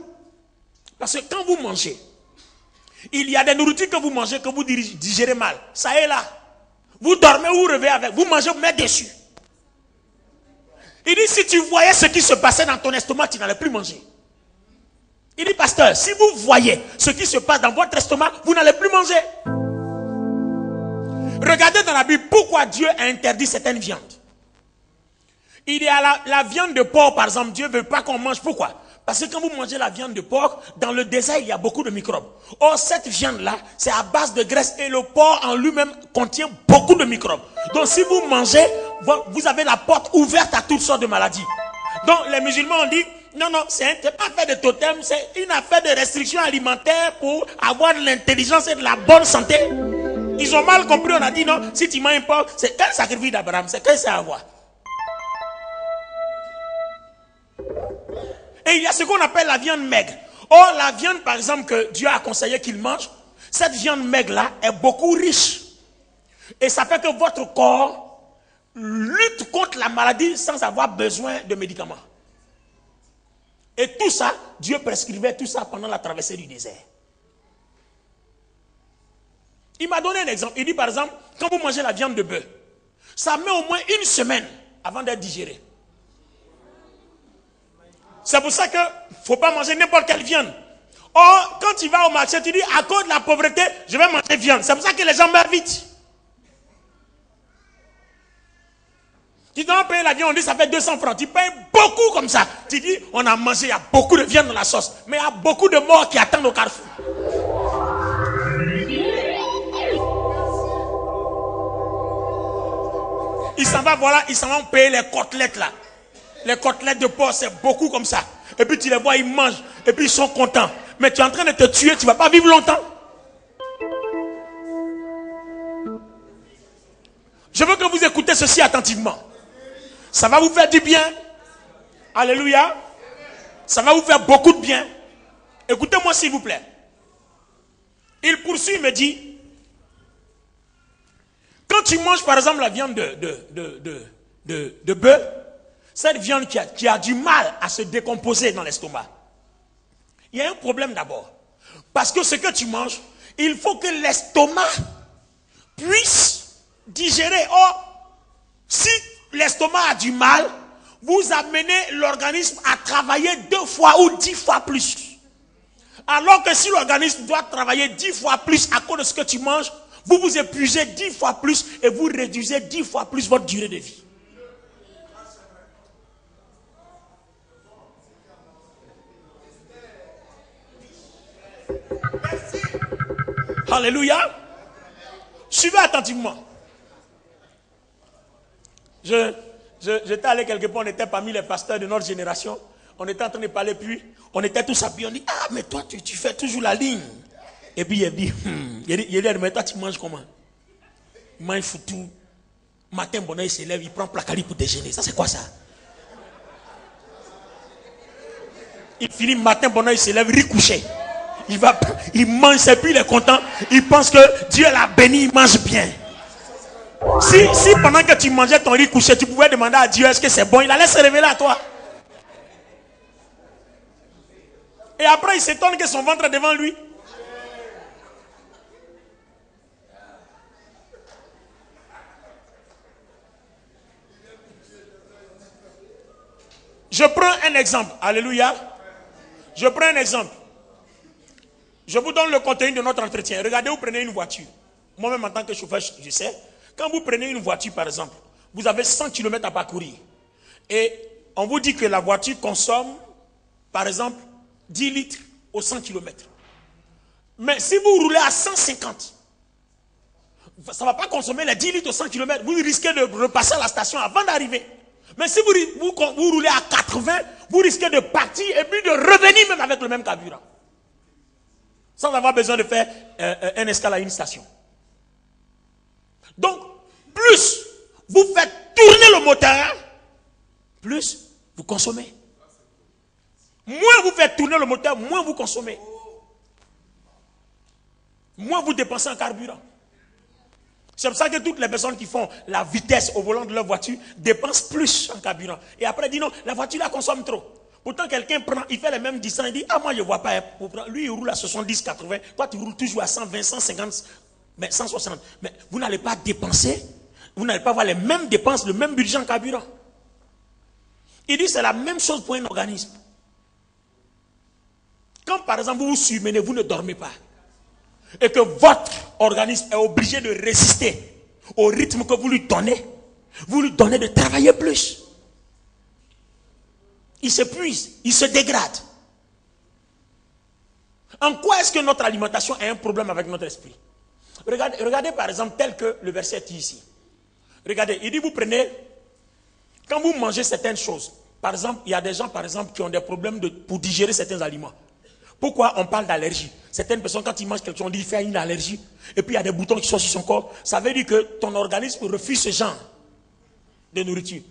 S1: Parce que quand vous mangez, il y a des nourritures que vous mangez que vous digérez mal. Ça est là. Vous dormez, vous rêvez avec. Vous mangez, vous mettez dessus. Il dit si tu voyais ce qui se passait dans ton estomac, tu n'allais plus manger. Il dit pasteur, si vous voyez ce qui se passe dans votre estomac, vous n'allez plus manger. Regardez dans la Bible pourquoi Dieu a interdit certaines viandes. Il y a la viande de porc, par exemple, Dieu ne veut pas qu'on mange. Pourquoi? Parce que quand vous mangez la viande de porc, dans le désert, il y a beaucoup de microbes. Or, cette viande-là, c'est à base de graisse et le porc en lui-même contient beaucoup de microbes. Donc, si vous mangez, vous avez la porte ouverte à toutes sortes de maladies. Donc, les musulmans ont dit, non, non, c'est pas affaire de totem, c'est une affaire de restriction alimentaire pour avoir de l'intelligence et de la bonne santé. Ils ont mal compris, on a dit non, si tu manges un porc, c'est quel sacrifice d'Abraham, c'est quel c'est à avoir. Et il y a ce qu'on appelle la viande maigre. Or, la viande, par exemple, que Dieu a conseillé qu'il mange, cette viande maigre-là est beaucoup riche. Et ça fait que votre corps lutte contre la maladie sans avoir besoin de médicaments. Et tout ça, Dieu prescrivait tout ça pendant la traversée du désert. Il m'a donné un exemple. Il dit par exemple, quand vous mangez la viande de bœuf, ça met au moins une semaine avant d'être digéré. C'est pour ça qu'il ne faut pas manger n'importe quelle viande. Or, quand tu vas au marché, tu dis, à cause de la pauvreté, je vais manger viande. C'est pour ça que les gens meurent vite. Tu dois payer la viande, on dit ça fait 200 francs. Tu payes beaucoup comme ça. Tu dis, on a mangé, il y a beaucoup de viande dans la sauce. Mais il y a beaucoup de morts qui attendent au carrefour. Ils s'en vont, voilà, ils s'en vont payer les côtelettes là. Les côtelettes de porc, c'est beaucoup comme ça. Et puis tu les vois, ils mangent. Et puis ils sont contents. Mais tu es en train de te tuer, tu ne vas pas vivre longtemps. Je veux que vous écoutez ceci attentivement. Ça va vous faire du bien. Alléluia. Ça va vous faire beaucoup de bien. Écoutez-moi s'il vous plaît. Il poursuit, il me dit, quand tu manges par exemple la viande de bœuf, cette viande qui a du mal à se décomposer dans l'estomac, il y a un problème d'abord. Parce que ce que tu manges, il faut que l'estomac puisse digérer. Or, si l'estomac a du mal, vous amenez l'organisme à travailler 2 fois ou 10 fois plus. Alors que si l'organisme doit travailler 10 fois plus à cause de ce que tu manges, vous vous épuisez 10 fois plus et vous réduisez 10 fois plus votre durée de vie. Alléluia. Suivez attentivement. J'étais allé quelque part, on était parmi les pasteurs de notre génération. On était en train de parler, puis on était tous appuyés. On dit, ah, mais toi, tu fais toujours la ligne. Et puis il a dit, mais toi, tu manges comment? Il mange foutu. Matin, bonheur, il se lève, il prend placali pour déjeuner. Ça, c'est quoi ça? Il finit matin, bonheur, il se lève, il couché. Il mange, et puis il est content. Il pense que Dieu l'a béni, il mange bien. Si pendant que tu mangeais ton riz couché, tu pouvais demander à Dieu est-ce que c'est bon, il allait se révéler à toi. Et après, il s'étonne que son ventre est devant lui. Je prends un exemple. Alléluia. Je prends un exemple. Je vous donne le contenu de notre entretien. Regardez, vous prenez une voiture. Moi-même, en tant que chauffeur, je sais. Quand vous prenez une voiture, par exemple, vous avez 100 km à parcourir. Et on vous dit que la voiture consomme, par exemple, 10 litres aux 100 km. Mais si vous roulez à 150, ça ne va pas consommer les 10 litres aux 100 km. Vous risquez de repasser à la station avant d'arriver. Mais si vous roulez à 80, vous risquez de partir et puis de revenir même avec le même carburant. Sans avoir besoin de faire un escale à une station. Donc, plus vous faites tourner le moteur, plus vous consommez. Moins vous faites tourner le moteur, moins vous consommez. Moins vous dépensez en carburant. C'est pour ça que toutes les personnes qui font la vitesse au volant de leur voiture dépensent plus en carburant. Et après, disent non, la voiture la consomme trop. Pourtant, quelqu'un prend, il fait les mêmes distances, il dit, ah moi je ne vois pas. Lui, il roule à 70, 80. Toi, tu roules toujours à 120, 150, 160. Mais vous n'allez pas dépenser, vous n'allez pas avoir les mêmes dépenses, le même budget en carburant. Il dit, c'est la même chose pour un organisme. Quand par exemple vous vous surmenez, vous ne dormez pas. Et que votre organisme est obligé de résister au rythme que vous lui donnez de travailler plus. Il s'épuise, il se dégrade. En quoi est-ce que notre alimentation a un problème avec notre esprit? Regardez par exemple tel que le verset est ici. Regardez, il dit vous prenez, quand vous mangez certaines choses, par exemple, il y a des gens par exemple qui ont des problèmes pour digérer certains aliments. Pourquoi on parle d'allergie? Certaines personnes, quand ils mangent quelque chose, on dit qu'il fait une allergie. Et puis il y a des boutons qui sont sur son corps. Ça veut dire que ton organisme refuse ce genre de nourriture.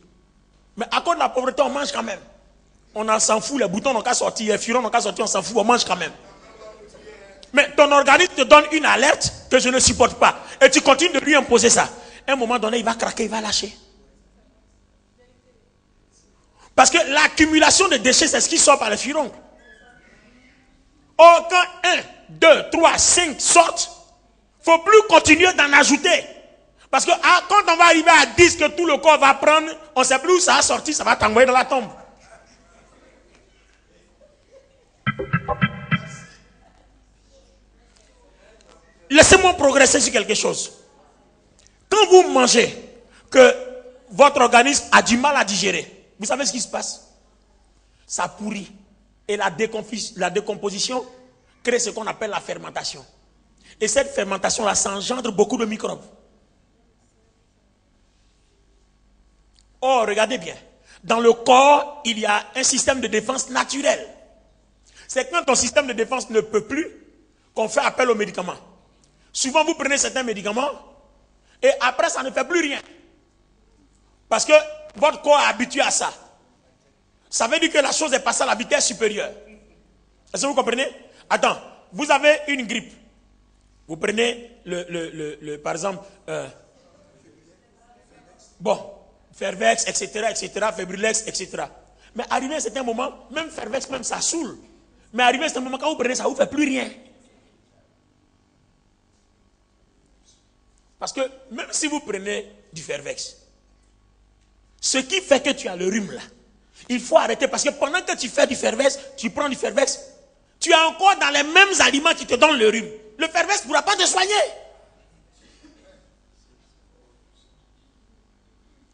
S1: Mais à cause de la pauvreté, on mange quand même. On s'en fout, les boutons n'ont qu'à sortir, les furons n'ont qu'à sortir, on s'en fout, on mange quand même. Mais ton organisme te donne une alerte que je ne supporte pas. Et tu continues de lui imposer ça. À un moment donné, il va craquer, il va lâcher. Parce que l'accumulation de déchets, c'est ce qui sort par les furons. Or, quand 1, 2, 3, 5 sortent, il ne faut plus continuer d'en ajouter. Parce que quand on va arriver à 10 que tout le corps va prendre, on ne sait plus où ça a sorti, ça va t'envoyer dans la tombe. Laissez-moi progresser sur quelque chose. Quand vous mangez, que votre organisme a du mal à digérer, vous savez ce qui se passe? Ça pourrit. Et la décomposition crée ce qu'on appelle la fermentation. Et cette fermentation-là, ça engendre beaucoup de microbes. Or, regardez bien. Dans le corps, il y a un système de défense naturel. C'est quand ton système de défense ne peut plus qu'on fait appel aux médicaments. Souvent, vous prenez certains médicaments et après, ça ne fait plus rien. Parce que votre corps est habitué à ça. Ça veut dire que la chose est passée à la vitesse supérieure. Est-ce que vous comprenez? Attends, vous avez une grippe. Vous prenez par exemple, Fervex, etc., Febrilex, etc. Mais arrivé à un certain moment, même Fervex, même ça saoule. Mais arrivé à un certain moment, quand vous prenez ça, vous ne fait plus rien. Parce que même si vous prenez du Fervex, ce qui fait que tu as le rhume là, il faut arrêter parce que pendant que tu fais du Fervex, tu prends du Fervex, tu es encore dans les mêmes aliments qui te donnent le rhume. Le Fervex ne pourra pas te soigner.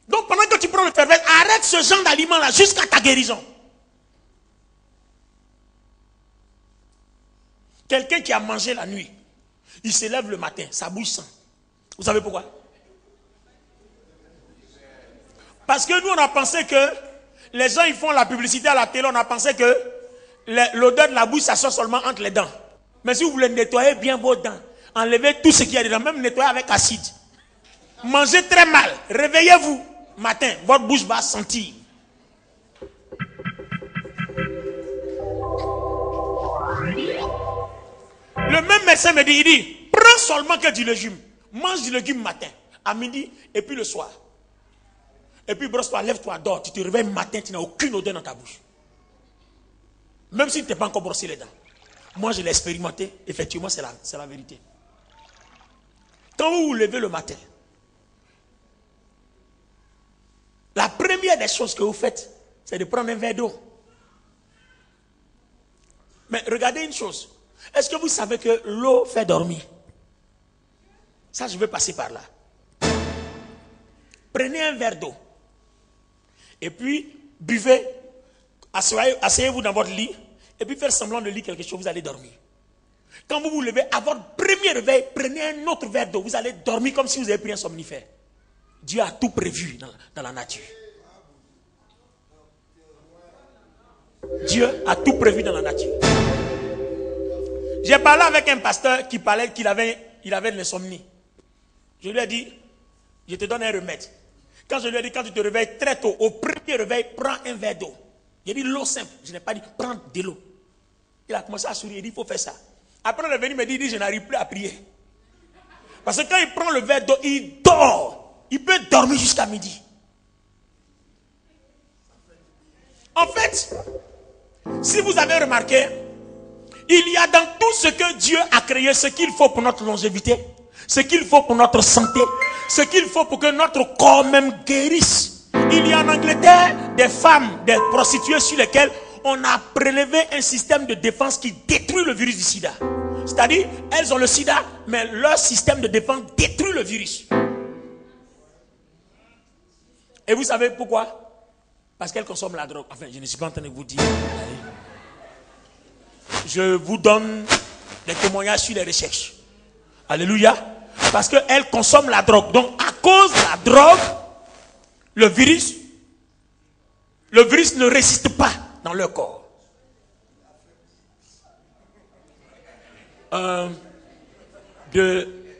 S1: Donc pendant que tu prends le Fervex, arrête ce genre d'aliment là jusqu'à ta guérison. Quelqu'un qui a mangé la nuit, il se lève le matin, sa bouche sent. Vous savez pourquoi? Parce que nous, on a pensé que les gens, ils font la publicité à la télé, on a pensé que l'odeur de la bouche, ça sort seulement entre les dents. Mais si vous voulez nettoyer bien vos dents, enlevez tout ce qu'il y a dedans, même nettoyer avec acide. Mangez très mal, réveillez-vous matin, votre bouche va sentir. Le même médecin me dit, il dit, prends seulement que du légume. Mange du légume matin, à midi, et puis le soir. Et puis brosse-toi, lève-toi, dors. Tu te réveilles matin, tu n'as aucune odeur dans ta bouche. Même si tu n'es pas encore brossé les dents. Moi, je l'ai expérimenté. Effectivement, c'est la vérité. Quand vous vous levez le matin, la première des choses que vous faites, c'est de prendre un verre d'eau. Mais regardez une chose. Est-ce que vous savez que l'eau fait dormir? Ça, je vais passer par là. Prenez un verre d'eau. Et puis, buvez. Asseyez-vous dans votre lit. Et puis, faire semblant de lire quelque chose, vous allez dormir. Quand vous vous levez, à votre premier réveil, prenez un autre verre d'eau. Vous allez dormir comme si vous avez pris un somnifère. Dieu a tout prévu dans la nature. Dieu a tout prévu dans la nature. J'ai parlé avec un pasteur qui parlait qu'il avait de l'insomnie. Je lui ai dit, je te donne un remède. Quand je lui ai dit, quand tu te réveilles très tôt, au premier réveil, prends un verre d'eau. J'ai dit l'eau simple. Je n'ai pas dit, prends de l'eau. Il a commencé à sourire, il dit, il faut faire ça. Après, il est venu me dire, je n'arrive plus à prier. Parce que quand il prend le verre d'eau, il dort. Il peut dormir jusqu'à midi. En fait, si vous avez remarqué, il y a dans tout ce que Dieu a créé, ce qu'il faut pour notre longévité, ce qu'il faut pour notre santé, ce qu'il faut pour que notre corps même guérisse. Il y a en Angleterre des femmes, des prostituées sur lesquelles on a prélevé un système de défense qui détruit le virus du sida. C'est-à-dire, elles ont le sida, mais leur système de défense détruit le virus. Et vous savez pourquoi? Parce qu'elles consomment la drogue. Enfin, je ne suis pas en train de vous dire. Je vous donne des témoignages sur les recherches. Alléluia. Parce qu'elles consomment la drogue. Donc, à cause de la drogue, le virus ne résiste pas dans leur corps.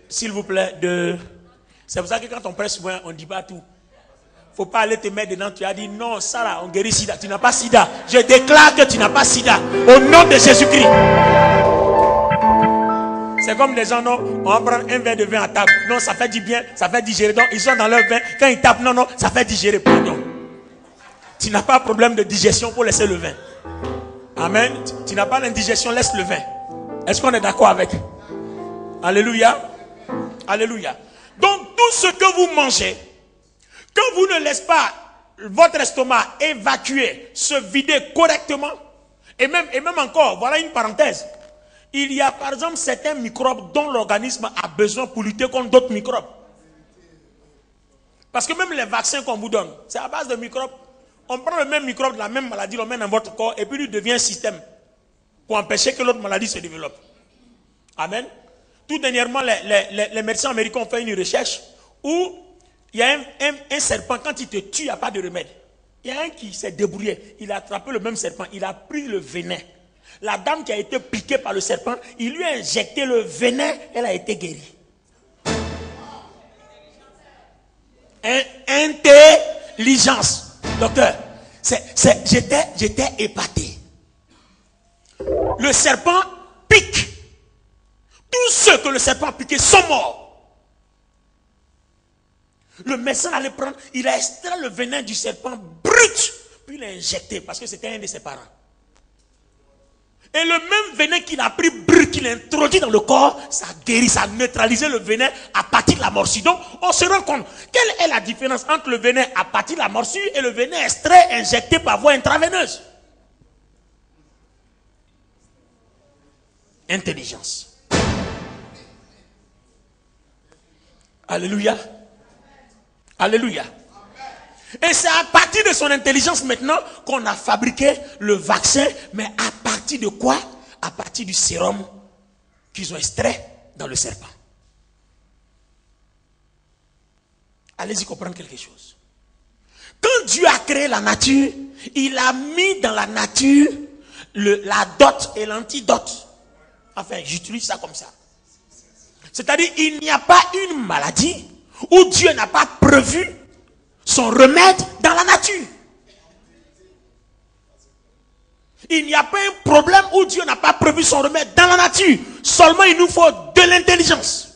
S1: S'il vous plaît, c'est pour ça que quand on presse souvent, on ne dit pas tout. Il ne faut pas aller te mettre dedans. Tu as dit non, ça là, on guérit sida. Tu n'as pas sida. Je déclare que tu n'as pas sida. Au nom de Jésus-Christ. C'est comme les gens, non, on va prendre un verre de vin à table. Non, ça fait du bien, ça fait digérer. Donc, ils sont dans leur vin. Quand ils tapent, non, ça fait digérer. Pardon. Tu n'as pas de problème de digestion pour laisser le vin. Amen. Tu n'as pas d'indigestion, laisse le vin. Est-ce qu'on est d'accord avec? Alléluia. Alléluia. Donc, tout ce que vous mangez, quand vous ne laissez pas votre estomac évacuer, se vider correctement, et même encore, voilà une parenthèse. Il y a par exemple certains microbes dont l'organisme a besoin pour lutter contre d'autres microbes. Parce que même les vaccins qu'on vous donne, c'est à base de microbes. On prend le même microbe de la même maladie, on le met dans votre corps et puis il devient un système pour empêcher que l'autre maladie se développe. Amen. Tout dernièrement, les médecins américains ont fait une recherche où il y a un serpent, quand il te tue, il n'y a pas de remède. Il y a un qui s'est débrouillé, il a attrapé le même serpent, il a pris le venin. La dame qui a été piquée par le serpent, il lui a injecté le venin, elle a été guérie. Intelligence. Docteur, j'étais épaté. Le serpent pique. Tous ceux que le serpent a piqué sont morts. Le médecin allait prendre, il a extrait le venin du serpent brut, puis il l'a injecté parce que c'était un de ses parents. Et le même venin qu'il a pris brut, qu'il a introduit dans le corps, ça guérit, ça a neutralisé le venin à partir de la morsure. Donc, on se rend compte, quelle est la différence entre le venin à partir de la morsure et le venin extrait, injecté par voie intraveineuse? Intelligence. Alléluia. Alléluia. Et c'est à partir de son intelligence maintenant qu'on a fabriqué le vaccin. Mais à partir de quoi? À partir du sérum qu'ils ont extrait dans le serpent. Allez-y comprendre quelque chose. Quand Dieu a créé la nature, il a mis dans la nature la dot et l'antidote. Enfin, j'utilise ça comme ça. C'est-à-dire, il n'y a pas une maladie où Dieu n'a pas prévu son remède dans la nature. Il n'y a pas un problème où Dieu n'a pas prévu son remède dans la nature. Seulement, il nous faut de l'intelligence.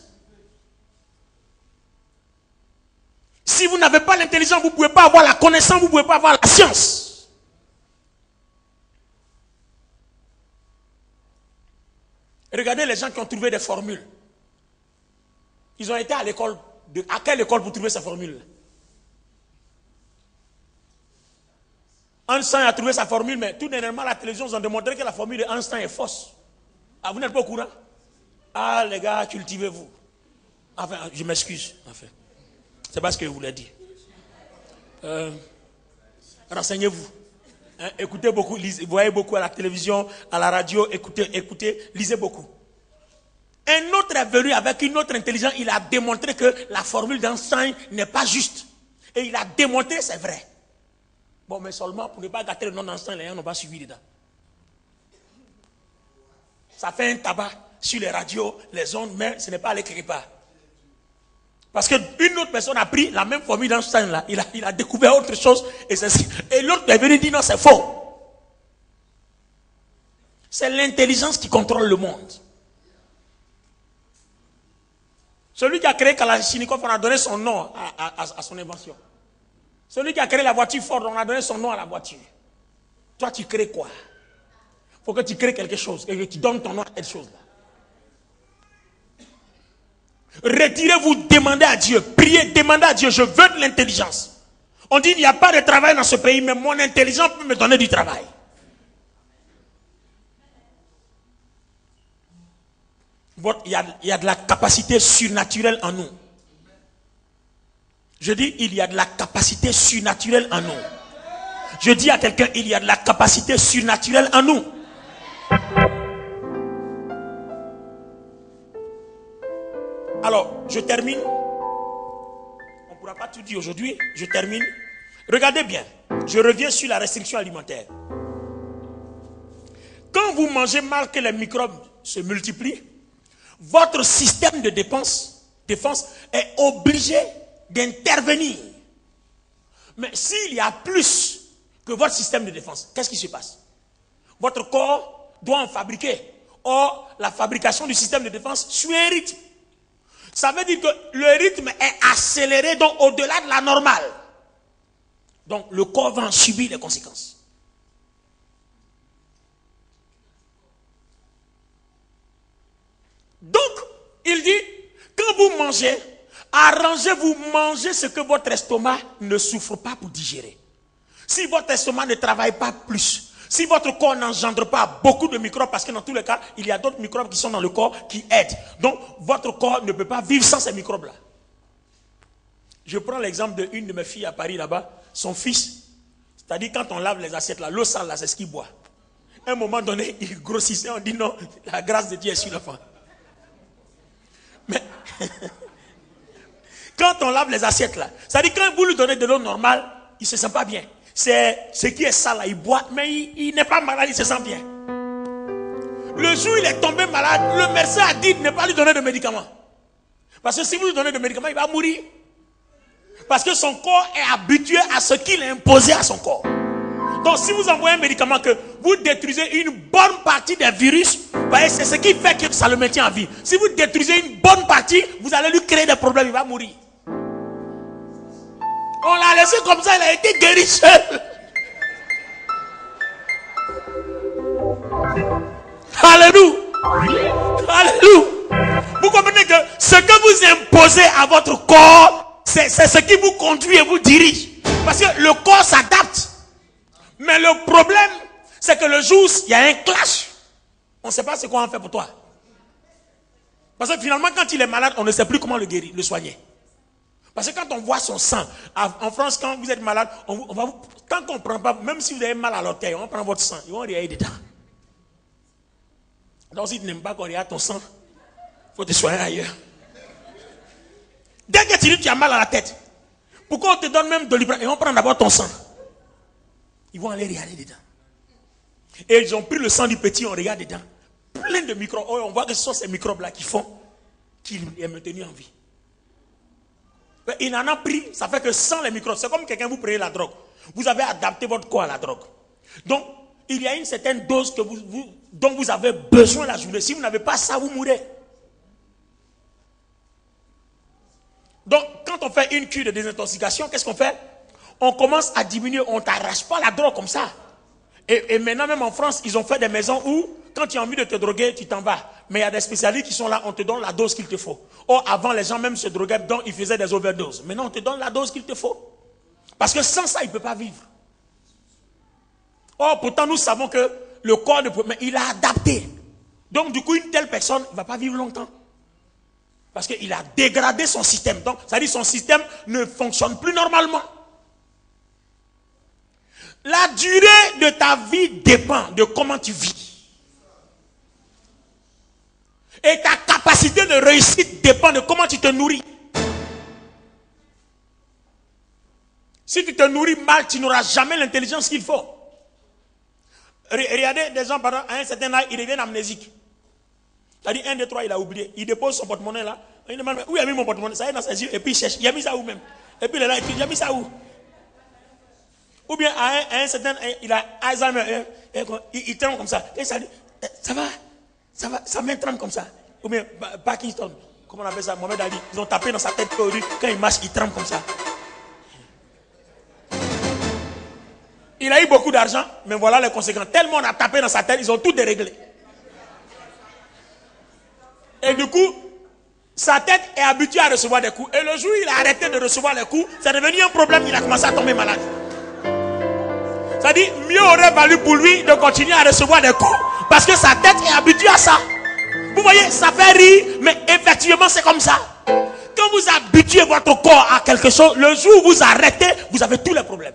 S1: Si vous n'avez pas l'intelligence, vous ne pouvez pas avoir la connaissance, vous ne pouvez pas avoir la science. Regardez les gens qui ont trouvé des formules. Ils ont été à l'école. À quelle école pour trouver ces formules? Einstein a trouvé sa formule, mais tout dernièrement, la télévision, ils ont démontré que la formule d'Einstein est fausse. Ah, vous n'êtes pas au courant? Ah, les gars, cultivez-vous. Enfin, je m'excuse. Enfin, c'est pas ce que je voulais dire. Renseignez-vous. Hein, écoutez beaucoup, lisez, voyez beaucoup à la télévision, à la radio, écoutez, lisez beaucoup. Un autre est venu avec une autre intelligence, il a démontré que la formule d'Einstein n'est pas juste. Et il a démontré, c'est vrai. Bon, mais seulement pour ne pas gâter le nom d'Einstein, les gens n'ont pas suivi dedans. Ça fait un tabac sur les radios, les ondes, mais ce n'est pas allé quelque part. Parce qu'une autre personne a pris la même formule d'Einstein là, il a découvert autre chose, et l'autre est venu dire non, c'est faux. C'est l'intelligence qui contrôle le monde. Celui qui a créé Kalachnikov, on a donné son nom à son invention. Celui qui a créé la voiture Ford, on a donné son nom à la voiture. Toi, tu crées quoi? Il faut que tu crées quelque chose et que tu donnes ton nom à cette chose-là. Retirez-vous, demandez à Dieu, priez, demandez à Dieu, je veux de l'intelligence. On dit il n'y a pas de travail dans ce pays, mais mon intelligence peut me donner du travail. Il y a de la capacité surnaturelle en nous. Je dis, il y a de la capacité surnaturelle en nous. Je dis à quelqu'un, il y a de la capacité surnaturelle en nous. Alors, je termine. On ne pourra pas tout dire aujourd'hui. Je termine. Regardez bien. Je reviens sur la restriction alimentaire. Quand vous mangez mal, que les microbes se multiplient, votre système de défense est obligé d'intervenir. Mais s'il y a plus que votre système de défense, qu'est-ce qui se passe? Votre corps doit en fabriquer. Or, la fabrication du système de défense suit un rythme. Ça veut dire que le rythme est accéléré, donc au-delà de la normale. Donc, le corps va en subir les conséquences. Donc, il dit, quand vous mangez, arrangez-vous, mangez ce que votre estomac ne souffre pas pour digérer. Si votre estomac ne travaille pas plus, si votre corps n'engendre pas beaucoup de microbes, parce que dans tous les cas, il y a d'autres microbes qui sont dans le corps qui aident. Donc, votre corps ne peut pas vivre sans ces microbes-là. Je prends l'exemple d'une de mes filles à Paris là-bas, son fils, c'est-à-dire quand on lave les assiettes là, l'eau sale là, c'est ce qu'il boit. À un moment donné, il grossissait, on dit non, la grâce de Dieu est sur l'enfant. Mais quand on lave les assiettes là, c'est-à-dire quand vous lui donnez de l'eau normale, il ne se sent pas bien. C'est ce qui est sale là, il boit, mais il n'est pas malade, il se sent bien. Le jour où il est tombé malade, le médecin a dit de ne pas lui donner de médicaments. Parce que si vous lui donnez de médicaments, il va mourir. Parce que son corps est habitué à ce qu'il a imposé à son corps. Donc si vous envoyez un médicament que vous détruisez une bonne partie des virus, c'est ce qui fait que ça le maintient en vie. Si vous détruisez une bonne partie, vous allez lui créer des problèmes, il va mourir. On l'a laissé comme ça, il a été guéri seul. Alléluia. Alléluia. Vous comprenez que ce que vous imposez à votre corps, c'est ce qui vous conduit et vous dirige. Parce que le corps s'adapte. Mais le problème, c'est que le jour où il y a un clash, on ne sait pas ce qu'on en fait pour toi. Parce que finalement, quand il est malade, on ne sait plus comment le guérir, le soigner. Parce que quand on voit son sang, en France, quand vous êtes malade, tant qu'on ne prend pas, même si vous avez mal à l'orteil, on prend votre sang, ils vont regarder dedans. Donc si tu n'aimes pas qu'on regarde ton sang, il faut te soigner ailleurs. Dès que tu dis que tu as mal à la tête, Pourquoi on te donne même Doliprane? Et on prend d'abord ton sang. Ils vont aller regarder dedans. Et ils ont pris le sang du petit, on regarde dedans. Plein de microbes. Oh, on voit que ce sont ces microbes-là qui font qu'il est maintenu en vie. Mais il en a pris, ça fait que sans les microbes, c'est comme quelqu'un vous prenez la drogue. Vous avez adapté votre corps à la drogue. Donc, il y a une certaine dose que dont vous avez besoin la journée. Si vous n'avez pas ça, vous mourrez. Donc, quand on fait une cure de désintoxication, qu'est-ce qu'on fait? On commence à diminuer, on ne t'arrache pas la drogue comme ça. Et maintenant, même en France, ils ont fait des maisons où, quand tu as envie de te droguer, tu t'en vas. Mais il y a des spécialistes qui sont là, on te donne la dose qu'il te faut. Or, avant, les gens même se droguaient, donc ils faisaient des overdoses. Maintenant, on te donne la dose qu'il te faut. Parce que sans ça, il ne peut pas vivre. Or, pourtant, nous savons que le corps de... Mais il a adapté. Donc, du coup, une telle personne ne va pas vivre longtemps. Parce qu'il a dégradé son système. Donc, ça dit son système ne fonctionne plus normalement. La durée de ta vie dépend de comment tu vis. Et ta capacité de réussite dépend de comment tu te nourris. Si tu te nourris mal, tu n'auras jamais l'intelligence qu'il faut. Regardez des gens, pendant un certain âge, ils deviennent amnésiques. C'est-à-dire, 1, 2, 3, il a oublié. Il dépose son porte-monnaie là. Il demande, où il a mis mon porte-monnaie? Ça est dans ses yeux. Et puis il cherche. Il a mis ça où même? Et puis il est là, il a mis ça où? Ou bien à un certain, il a Alzheimer, il tremble comme ça. Et ça dit, ça va, sa main tremble comme ça. Ou bien Parkinson, comment on appelle ça? Mohamed Ali, ils ont tapé dans sa tête quand il marche, il tremble comme ça. Il a eu beaucoup d'argent, mais voilà les conséquences. Tellement on a tapé dans sa tête, ils ont tout déréglé. Et du coup, sa tête est habituée à recevoir des coups. Et le jour où il a arrêté de recevoir les coups, c'est devenu un problème, il a commencé à tomber malade. C'est-à-dire, mieux aurait valu pour lui de continuer à recevoir des coups, parce que sa tête est habituée à ça. Vous voyez, ça fait rire, mais effectivement c'est comme ça. Quand vous habituez votre corps à quelque chose, le jour où vous arrêtez, vous avez tous les problèmes.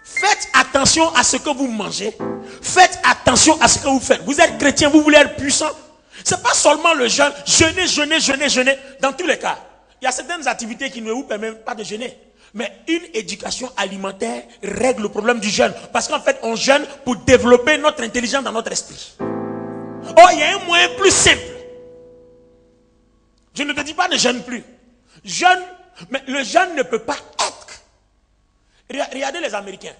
S1: Faites attention à ce que vous mangez. Faites attention à ce que vous faites. Vous êtes chrétien, vous voulez être puissant. Ce n'est pas seulement le jeûne. Jeûner. Dans tous les cas. Il y a certaines activités qui ne vous permettent pas de jeûner. Mais une éducation alimentaire règle le problème du jeûne. Parce qu'en fait, on jeûne pour développer notre intelligence dans notre esprit. Oh, il y a un moyen plus simple. Je ne te dis pas ne jeûne plus. Jeûne, mais le jeûne ne peut pas être. Regardez les Américains.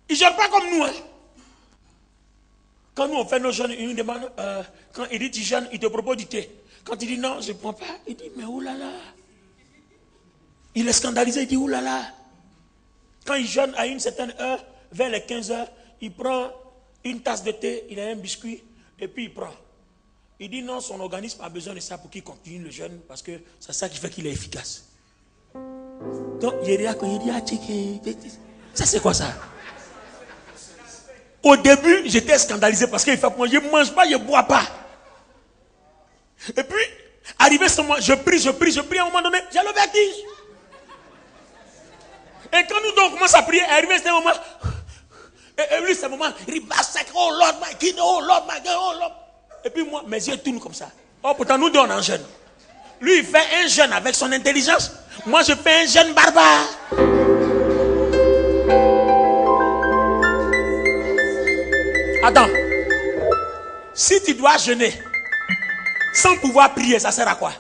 S1: Ils ne jeûnent pas comme nous. Hein. Quand nous on fait nos jeûnes, ils nous demandent, quand il dit tu jeûnes, il te propose du thé. Quand il dit non, je ne prends pas, il dit mais oulala. Il est scandalisé, il dit oulala. Quand il jeûne à une certaine heure, vers les 15 heures, il prend une tasse de thé, il a un biscuit, et puis il prend. Il dit non, son organisme a besoin de ça pour qu'il continue le jeûne, parce que c'est ça qui fait qu'il est efficace. Donc, il dit, ça c'est quoi ça? Au début, j'étais scandalisé parce qu'il fait que moi, je ne mange pas, je ne bois pas. Et puis, arrivé ce moment, je prie, à un moment donné, j'ai le vertige. Et quand nous donc commençons à prier, arrivé ce moment, et lui, ce moment, oh Lord my King, oh Lord my God, oh Lord. Et puis moi, mes yeux tournent comme ça. Oh, pourtant, nous deux, on est en jeûne. Lui, il fait un jeûne avec son intelligence. Moi, je fais un jeûne barbare. Attends. Si tu dois jeûner sans pouvoir prier, ça sert à quoi?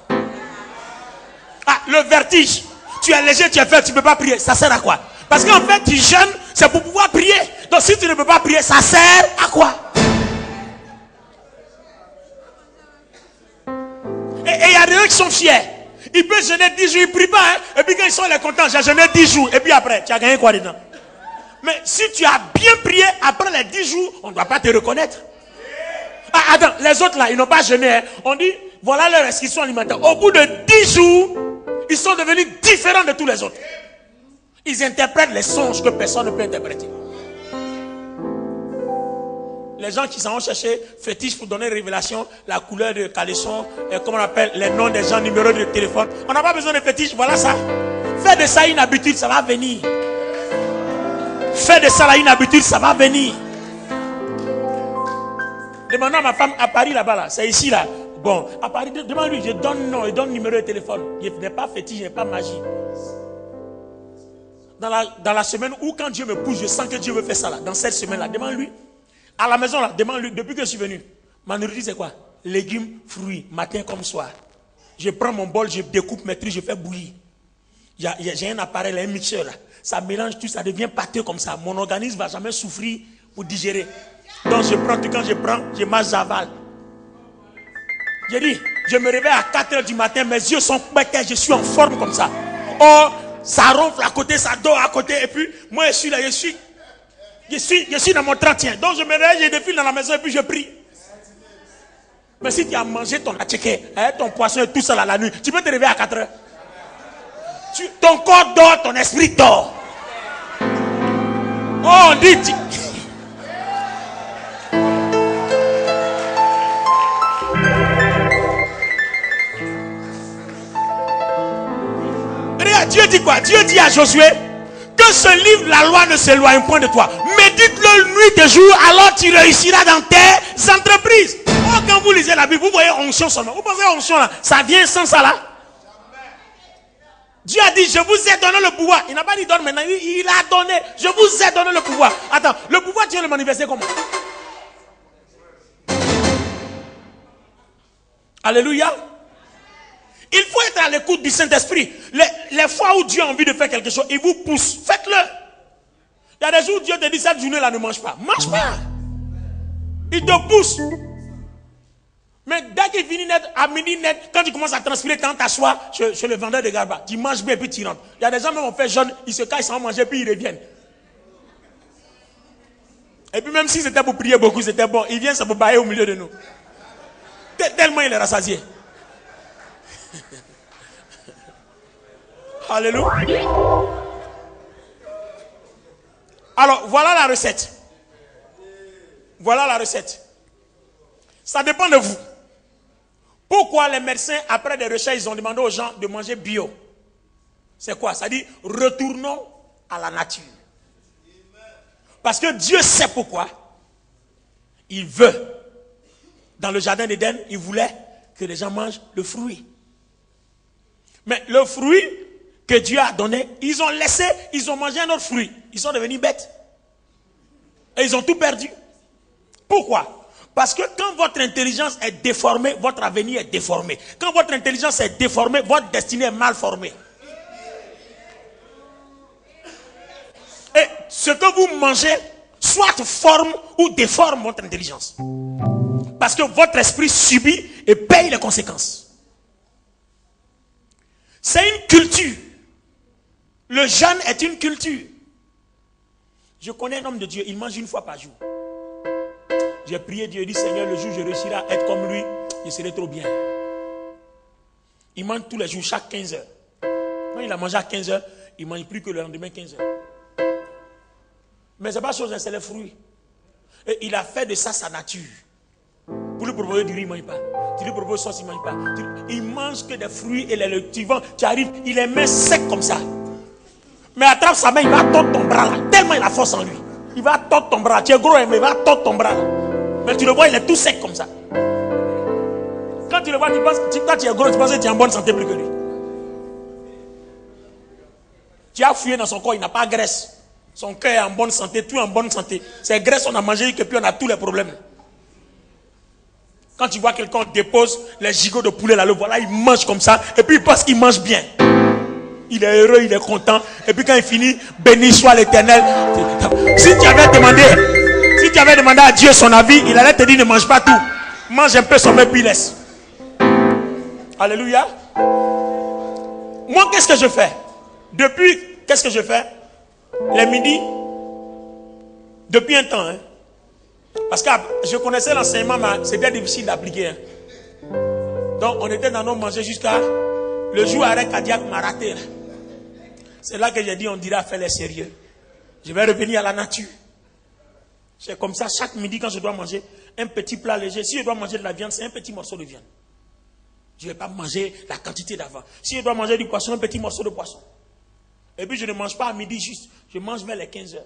S1: Ah, le vertige. Tu es léger, tu es faible, tu ne peux pas prier. Ça sert à quoi? Parce qu'en fait, tu jeûnes, c'est pour pouvoir prier. Donc, si tu ne peux pas prier, ça sert à quoi? Et il y a des gens qui sont fiers. Ils peuvent jeûner 10 jours, ils ne prient pas. Hein? Et puis quand ils sont les contents, j'ai jeûné 10 jours. Et puis après, tu as gagné quoi dedans? Mais si tu as bien prié, après les 10 jours, on ne doit pas te reconnaître. Ah, attends, les autres là, ils n'ont pas jeûné. Hein? On dit, voilà leur restriction alimentaire. Au bout de 10 jours, ils sont devenus différents de tous les autres. Ils interprètent les songes que personne ne peut interpréter. Les gens qui s'en ont cherché fétiche pour donner révélation, la couleur de caleçon, comment on appelle, les noms des gens, numéros de téléphone. On n'a pas besoin de fétiche, voilà ça. Fais de ça une habitude, ça va venir. Fais de ça là une habitude, ça va venir. Demandons à ma femme à Paris là-bas, là. C'est ici là. Bon, à Paris, demande-lui, je donne nom, je donne numéro de téléphone. Je n'ai pas fétiche, je n'ai pas magie. Dans la semaine où quand Dieu me pousse, je sens que Dieu veut faire ça là. Dans cette semaine-là, demande-lui. À la maison là, demande-lui. Depuis que je suis venu, ma nourriture c'est quoi? Légumes, fruits, matin comme soir. Je prends mon bol, je découpe mes trucs, je fais bouillir. J'ai un appareil, un mixeur là. Ça mélange tout, ça devient pâteux comme ça. Mon organisme ne va jamais souffrir pour digérer. Donc je prends tout, quand je prends, je mange, j'avale. J'ai dit, je me réveille à 4 h du matin, mes yeux sont bêtés, je suis en forme comme ça. Oh, ça ronfle à côté, ça dort à côté, et puis moi je suis là, je suis dans mon 31. Donc je me réveille, je défile dans la maison et puis je prie. Mais si tu as mangé ton attiqué, ton poisson et tout ça là, la nuit, tu peux te réveiller à 4 h. Ton corps dort, ton esprit dort. Oh, on dit. Regarde, Dieu dit quoi? Dieu dit à Josué que ce livre, la loi, ne s'éloigne point de toi. Médite-le nuit et jour, alors tu réussiras dans tes entreprises. Oh, quand vous lisez la Bible, vous voyez onction seulement. Vous pensez onction là, ça vient sans ça là? Dieu a dit, je vous ai donné le pouvoir. Il n'a pas dit donne maintenant, il a donné. Je vous ai donné le pouvoir. Attends, le pouvoir, tu veux le manifester comment? Alléluia. Il faut être à l'écoute du Saint-Esprit. Les fois où Dieu a envie de faire quelque chose, il vous pousse. Faites-le. Il y a des jours où Dieu te dit, cette journée-là, ne mange pas. Mange pas. Il te pousse. Mais dès qu'il finit net, à midi net, quand tu commences à transpirer, quand tu t'assois chez le vendeur de garba, tu manges bien et puis tu rentres. Il y a des gens même ont fait jeûne, ils se cachent sans manger puis ils reviennent. Et puis même si c'était pour prier beaucoup, c'était bon. Il vient se bailler au milieu de nous. Tellement il est rassasié. Alléluia. Alors voilà la recette. Voilà la recette. Ça dépend de vous. Pourquoi les médecins, après des recherches, ils ont demandé aux gens de manger bio? C'est quoi? Ça dit, retournons à la nature. Parce que Dieu sait pourquoi. Il veut. Dans le jardin d'Éden, il voulait que les gens mangent le fruit. Mais le fruit que Dieu a donné, ils ont laissé, ils ont mangé un autre fruit. Ils sont devenus bêtes. Et ils ont tout perdu. Pourquoi? Parce que quand votre intelligence est déformée, votre avenir est déformé. Quand votre intelligence est déformée, votre destinée est mal formée. Et ce que vous mangez, soit forme ou déforme votre intelligence. Parce que votre esprit subit et paye les conséquences. C'est une culture. Le jeûne est une culture. Je connais un homme de Dieu, il mange une fois par jour. J'ai prié Dieu, il dit Seigneur, le jour où je réussirai à être comme lui, je serai trop bien. Il mange tous les jours, chaque 15 heures. Quand il a mangé à 15 heures, il ne mange plus que le lendemain 15 heures. Mais ce n'est pas chose, c'est les fruits. Et il a fait de ça sa nature. Pour lui proposer du riz, il ne mange pas. Tu lui proposes sauce, il ne mange pas. Il mange que des fruits et les suivants. Tu arrives, il les met secs comme ça. Mais attrape sa main, il va tordre ton bras là. Tellement il a force en lui. Il va tordre ton bras. Tu es gros, mais il va tordre ton bras là. Mais tu le vois, il est tout sec comme ça. Quand tu le vois, tu penses, quand tu es gros, tu penses que tu es en bonne santé plus que lui. Tu as fouillé dans son corps, il n'a pas de graisse. Son cœur est en bonne santé, tout est en bonne santé. C'est graisse, on a mangé et puis on a tous les problèmes. Quand tu vois quelqu'un dépose les gigots de poulet là, le voilà, il mange comme ça, et puis il pense qu'il mange bien. Il est heureux, il est content, et puis quand il finit, béni soit l'Éternel. Si tu avais demandé à Dieu son avis, il allait te dire ne mange pas tout. Mange un peu son et puis laisse. Alléluia. Moi, qu'est-ce que je fais? Qu'est-ce que je fais? Les midis, depuis un temps, hein. Parce que je connaissais l'enseignement, mais c'était difficile d'appliquer. Hein. Donc, on était dans nos manger jusqu'à le jour arrêt cardiaque m'a raté. C'est là que j'ai dit, on dira faire les sérieux. Je vais revenir à la nature. C'est comme ça, chaque midi, quand je dois manger un petit plat léger, si je dois manger de la viande, c'est un petit morceau de viande. Je ne vais pas manger la quantité d'avant. Si je dois manger du poisson, un petit morceau de poisson. Et puis, je ne mange pas à midi juste. Je mange vers les 15 heures.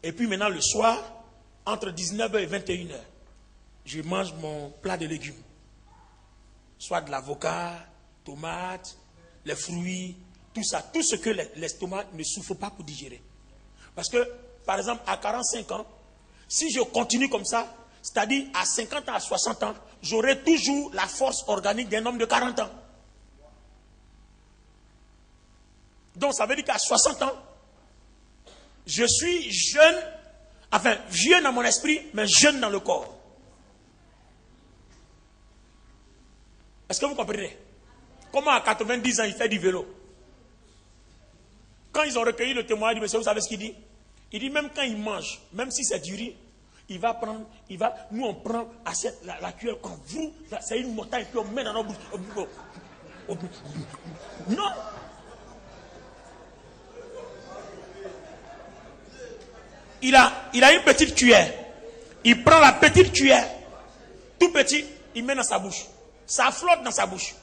S1: Et puis maintenant, le soir, entre 19h et 21h, je mange mon plat de légumes. Soit de l'avocat, tomates, les fruits, tout ça. Tout ce que l'estomac ne souffre pas pour digérer. Parce que, par exemple, à 45 ans, si je continue comme ça, c'est-à-dire à 50 ans, à 60 ans, j'aurai toujours la force organique d'un homme de 40 ans. Donc ça veut dire qu'à 60 ans, je suis jeune, enfin vieux dans mon esprit, mais jeune dans le corps. Est-ce que vous comprenez? Comment à 90 ans il fait du vélo? Quand ils ont recueilli le témoignage du monsieur, vous savez ce qu'il dit? Il dit même quand il mange, même si c'est du riz, nous on prend la cuillère, quand vous, c'est une montagne, puis on met dans nos bouches. Non! Il a une petite cuillère. Il prend la petite cuillère, tout petit, il met dans sa bouche. Ça flotte dans sa bouche.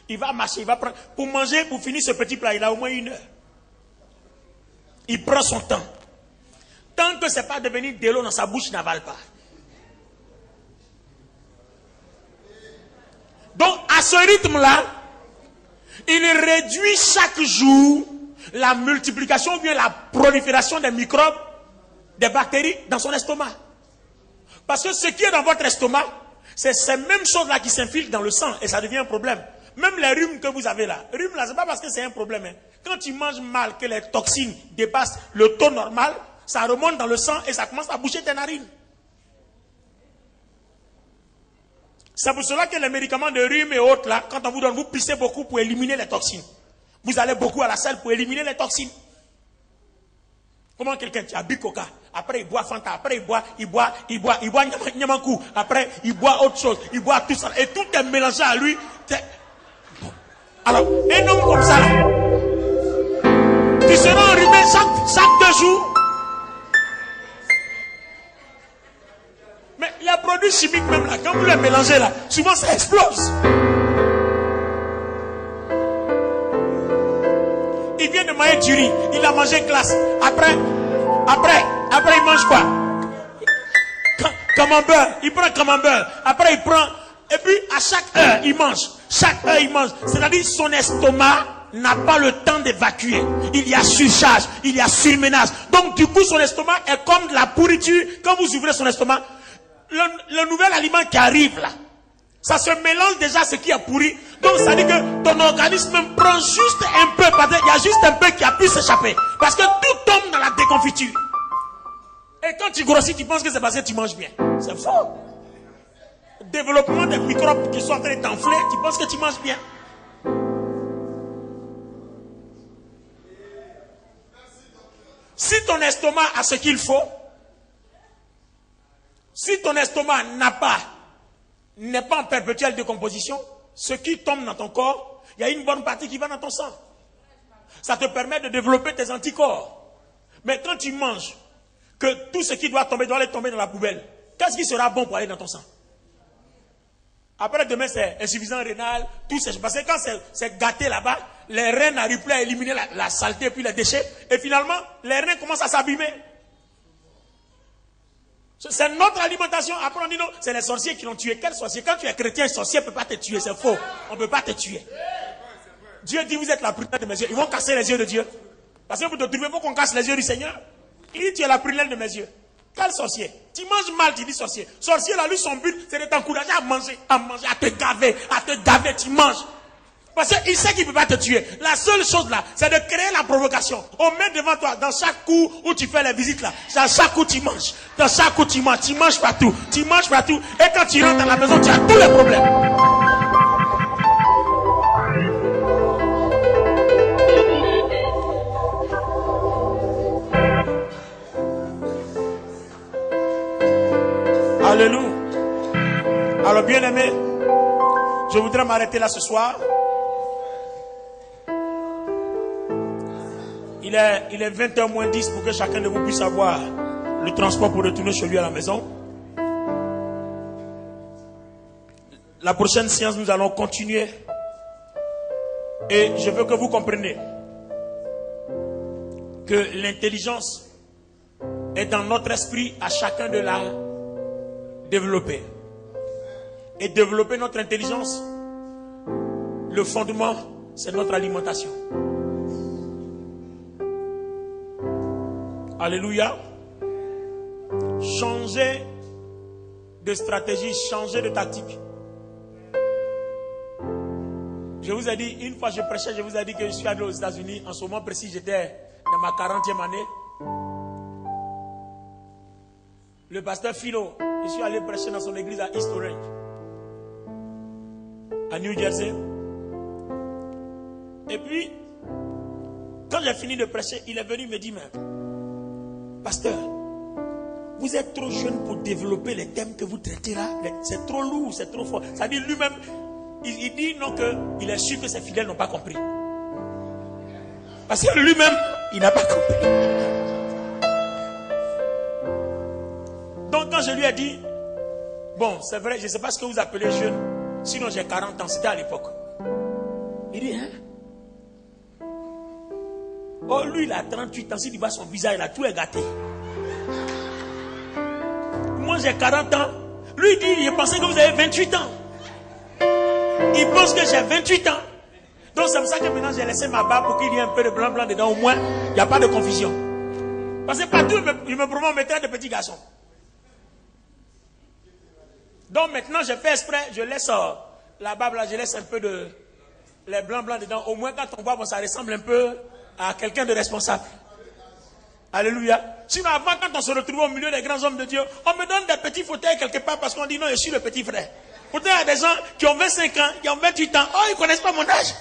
S1: Il va marcher, il va prendre. Pour manger, pour finir ce petit plat, il a au moins 1 heure. Il prend son temps. Tant que ce n'est pas devenu de l'eau dans sa bouche, il n'avale pas. Donc, à ce rythme-là, il réduit chaque jour la multiplication ou bien la prolifération des microbes, des bactéries dans son estomac. Parce que ce qui est dans votre estomac, c'est ces mêmes choses-là qui s'infiltrent dans le sang et ça devient un problème. Même les rhumes que vous avez là, rhume là, ce n'est pas parce que c'est un problème. Hein. Quand tu manges mal, que les toxines dépassent le taux normal, ça remonte dans le sang et ça commence à boucher tes narines. C'est pour cela que les médicaments de rhume et autres là, quand on vous donne, vous pissez beaucoup pour éliminer les toxines. Vous allez beaucoup à la salle pour éliminer les toxines. Comment quelqu'un qui a bu coca, après il boit Fanta, après il boit Nyamankou, après il boit autre chose, il boit tout ça, et tout est mélangé à lui. Bon. Alors, un homme comme ça, tu seras enrhumé chaque 2 jours. Mais les produits chimiques même là, quand vous les mélangez là, souvent ça explose. Il vient de manger du riz, il a mangé glace. Après il mange quoi? Camembert, il prend camembert. Après il prend, et puis à chaque heure il mange. Chaque heure il mange. C'est-à-dire son estomac n'a pas le temps d'évacuer. Il y a surcharge, il y a surménage. Donc du coup son estomac est comme de la pourriture. Quand vous ouvrez son estomac, le nouvel aliment qui arrive là, ça se mélange déjà ce qui est pourri. Donc ça dit que ton organisme prend juste un peu, parce qu'il y a juste un peu qui a pu s'échapper. Parce que tout tombe dans la déconfiture. Et quand tu grossis, tu penses que c'est parce que tu manges bien. C'est faux. Développement des microbes qui sont en train de t'enfler, tu penses que tu manges bien. Si ton estomac a ce qu'il faut, si ton estomac n'est pas en perpétuelle décomposition, ce qui tombe dans ton corps, il y a une bonne partie qui va dans ton sang. Ça te permet de développer tes anticorps. Mais quand tu manges, que tout ce qui doit aller tomber dans la poubelle, qu'est-ce qui sera bon pour aller dans ton sang? Après demain, c'est insuffisance rénale, tout ça. Parce que quand c'est gâté là-bas, les reins n'arrivent plus à éliminer la saleté puis les déchets. Et finalement, les reins commencent à s'abîmer. C'est notre alimentation. Après, on dit non, c'est les sorciers qui l'ont tué. Quel sorcier? Quand tu es chrétien, un sorcier ne peut pas te tuer. C'est faux. On ne peut pas te tuer. Dieu dit, vous êtes la prunelle de mes yeux. Ils vont casser les yeux de Dieu. Parce que vous te trouvez, il faut qu'on casse les yeux du Seigneur. Il dit, tu es la prunelle de mes yeux. Quel sorcier? Tu manges mal, tu dis sorcier. Sorcier, là, lui, son but, c'est de t'encourager à manger, à te gaver, tu manges. Parce qu'il sait qu'il ne peut pas te tuer. La seule chose là, c'est de créer la provocation. On met devant toi, dans chaque coup où tu fais les visites là, dans chaque coup tu manges. Dans chaque coup tu manges partout. Tu manges partout. Et quand tu rentres dans la maison, tu as tous les problèmes. Alléluia. Alors bien aimé, je voudrais m'arrêter là ce soir. Il est 20h moins 10 pour que chacun de vous puisse avoir le transport pour retourner chez lui à la maison. La prochaine séance, nous allons continuer. Et je veux que vous compreniez que l'intelligence est dans notre esprit à chacun de la développer. Et développer notre intelligence, le fondement, c'est notre alimentation. Alléluia. Changer de stratégie, changer de tactique. Je vous ai dit, une fois je prêchais, je vous ai dit que je suis allé aux États-Unis. En ce moment précis, j'étais dans ma 40e année. Le pasteur Philo, je suis allé prêcher dans son église à East Orange, à New Jersey. Et puis, quand j'ai fini de prêcher, il est venu me dire, mais, pasteur, vous êtes trop jeune pour développer les thèmes que vous traitez là. C'est trop lourd, c'est trop fort. Ça dit lui-même, il dit non, qu'il est sûr que ses fidèles n'ont pas compris. Parce que lui-même, il n'a pas compris. Donc quand je lui ai dit, bon, c'est vrai, je ne sais pas ce que vous appelez jeune, sinon j'ai 40 ans, c'était à l'époque. Il dit, hein? Oh, lui, il a 38 ans, s'il voit son visage, il a tout est gâté. Moi, j'ai 40 ans. Lui, il dit, je pensais que vous avez 28 ans. Il pense que j'ai 28 ans. Donc, c'est pour ça que maintenant, j'ai laissé ma barbe pour qu'il y ait un peu de blanc dedans. Au moins, il n'y a pas de confusion. Parce que partout, il me promet, on mettrait de petits garçons. Donc, maintenant, je fais exprès, je laisse la barbe là, je laisse un peu de les blancs dedans. Au moins, quand on voit, bon, ça ressemble un peu à quelqu'un de responsable. Alléluia. Sinon, avant, quand on se retrouvait au milieu des grands hommes de Dieu, on me donne des petits fauteuils quelque part parce qu'on dit non, je suis le petit frère. Pourtant, il y a des gens qui ont 25 ans, qui ont 28 ans. Oh, ils ne connaissent pas mon âge.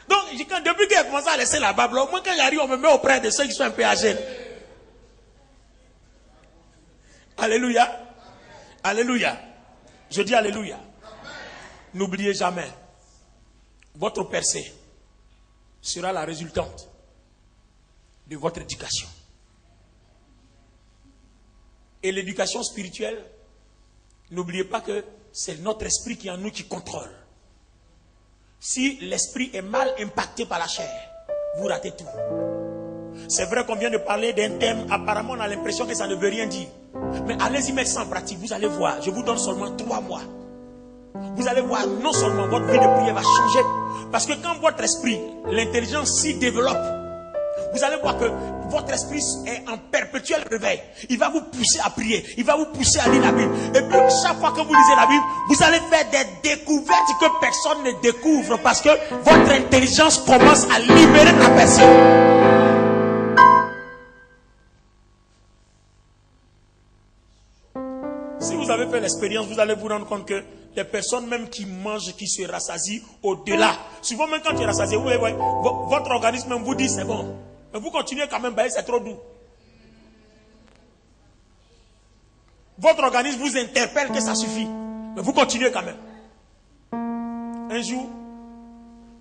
S1: Donc, depuis qu'il a commencé à laisser la barbe, au moins quand j'arrive, on me met auprès de ceux qui sont un peu âgés. Alléluia. Alléluia. Je dis alléluia. N'oubliez jamais, votre percée sera la résultante de votre éducation. Et l'éducation spirituelle, n'oubliez pas que c'est notre esprit qui est en nous qui contrôle. Si l'esprit est mal impacté par la chair, vous ratez tout. C'est vrai qu'on vient de parler d'un thème, apparemment on a l'impression que ça ne veut rien dire. Mais allez-y mettre ça en pratique, vous allez voir. Je vous donne seulement 3 mois. Vous allez voir, non seulement votre vie de prière va changer, parce que quand votre esprit, l'intelligence s'y développe, vous allez voir que votre esprit est en perpétuel réveil. Il va vous pousser à prier. Il va vous pousser à lire la Bible. Et puis chaque fois que vous lisez la Bible, vous allez faire des découvertes que personne ne découvre. Parce que votre intelligence commence à libérer la personne. Si vous avez fait l'expérience, vous allez vous rendre compte que les personnes même qui mangent, qui se rassasient au-delà. Souvent même quand tu es rassasié, vous voyez, votre organisme vous dit c'est bon. Mais vous continuez quand même, c'est trop doux. Votre organisme vous interpelle que ça suffit. Mais vous continuez quand même. Un jour,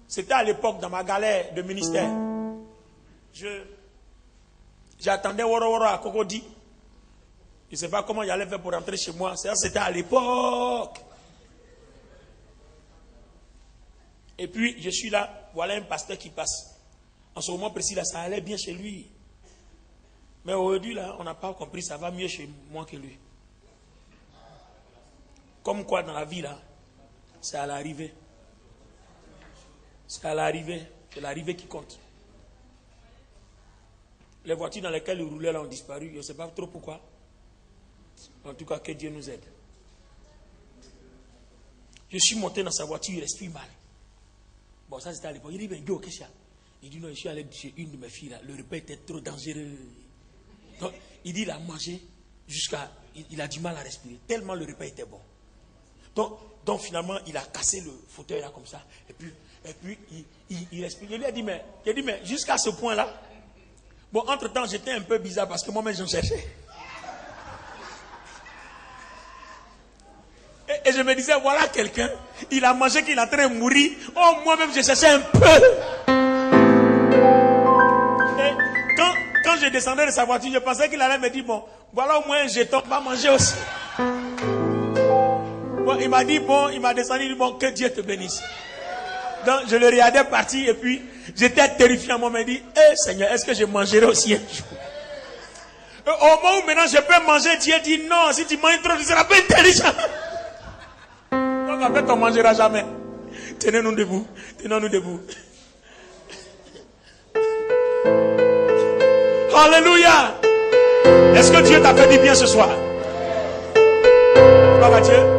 S1: c'était à l'époque dans ma galère de ministère. J'attendais Woro à Cocody. Je ne sais pas comment j'allais faire pour rentrer chez moi. C'était à l'époque. Et puis, je suis là. Voilà un pasteur qui passe. En ce moment précis, là, ça allait bien chez lui. Mais aujourd'hui, là, on n'a pas compris. Ça va mieux chez moi que lui. Comme quoi, dans la vie, là, c'est à l'arrivée. C'est à l'arrivée. C'est l'arrivée qui compte. Les voitures dans lesquelles il roulait, là, ont disparu. Je ne sais pas trop pourquoi. En tout cas, que Dieu nous aide. Je suis monté dans sa voiture, il respire mal. Bon, ça c'était à l'époque. Il dit, ben, Yo, qu'est-ce qu'il y a? Il dit, non, je suis allé chez une de mes filles, là. Le repas était trop dangereux. Donc, il dit, il a mangé jusqu'à... Il a du mal à respirer, tellement le repas était bon. Donc finalement, il a cassé le fauteuil, là, comme ça. Et puis il respire. Je lui ai dit, mais jusqu'à ce point-là... Bon, entre-temps, j'étais un peu bizarre parce que moi-même, je me cherchais. Et je me disais, voilà quelqu'un, il a mangé qu'il est en train de mourir. Oh, moi-même, je cherchais un peu. Et quand je descendais de sa voiture, je pensais qu'il allait me dire, bon, voilà au moins un jeton, va manger aussi. Bon, il m'a dit, bon, il m'a descendu, il dit, bon, que Dieu te bénisse. Donc, je le regardais partir et puis, j'étais terrifié. Moi, il m'a dit, Seigneur, est-ce que je mangerai aussi un jour? Au moment où maintenant je peux manger, Dieu dit non, si tu manges trop, tu ne seras pas intelligent. Donc en fait, on ne mangera jamais. Tenez-nous debout. Tenons-nous debout. Alléluia. Est-ce que Dieu t'a fait du bien ce soir? Gloire à Dieu.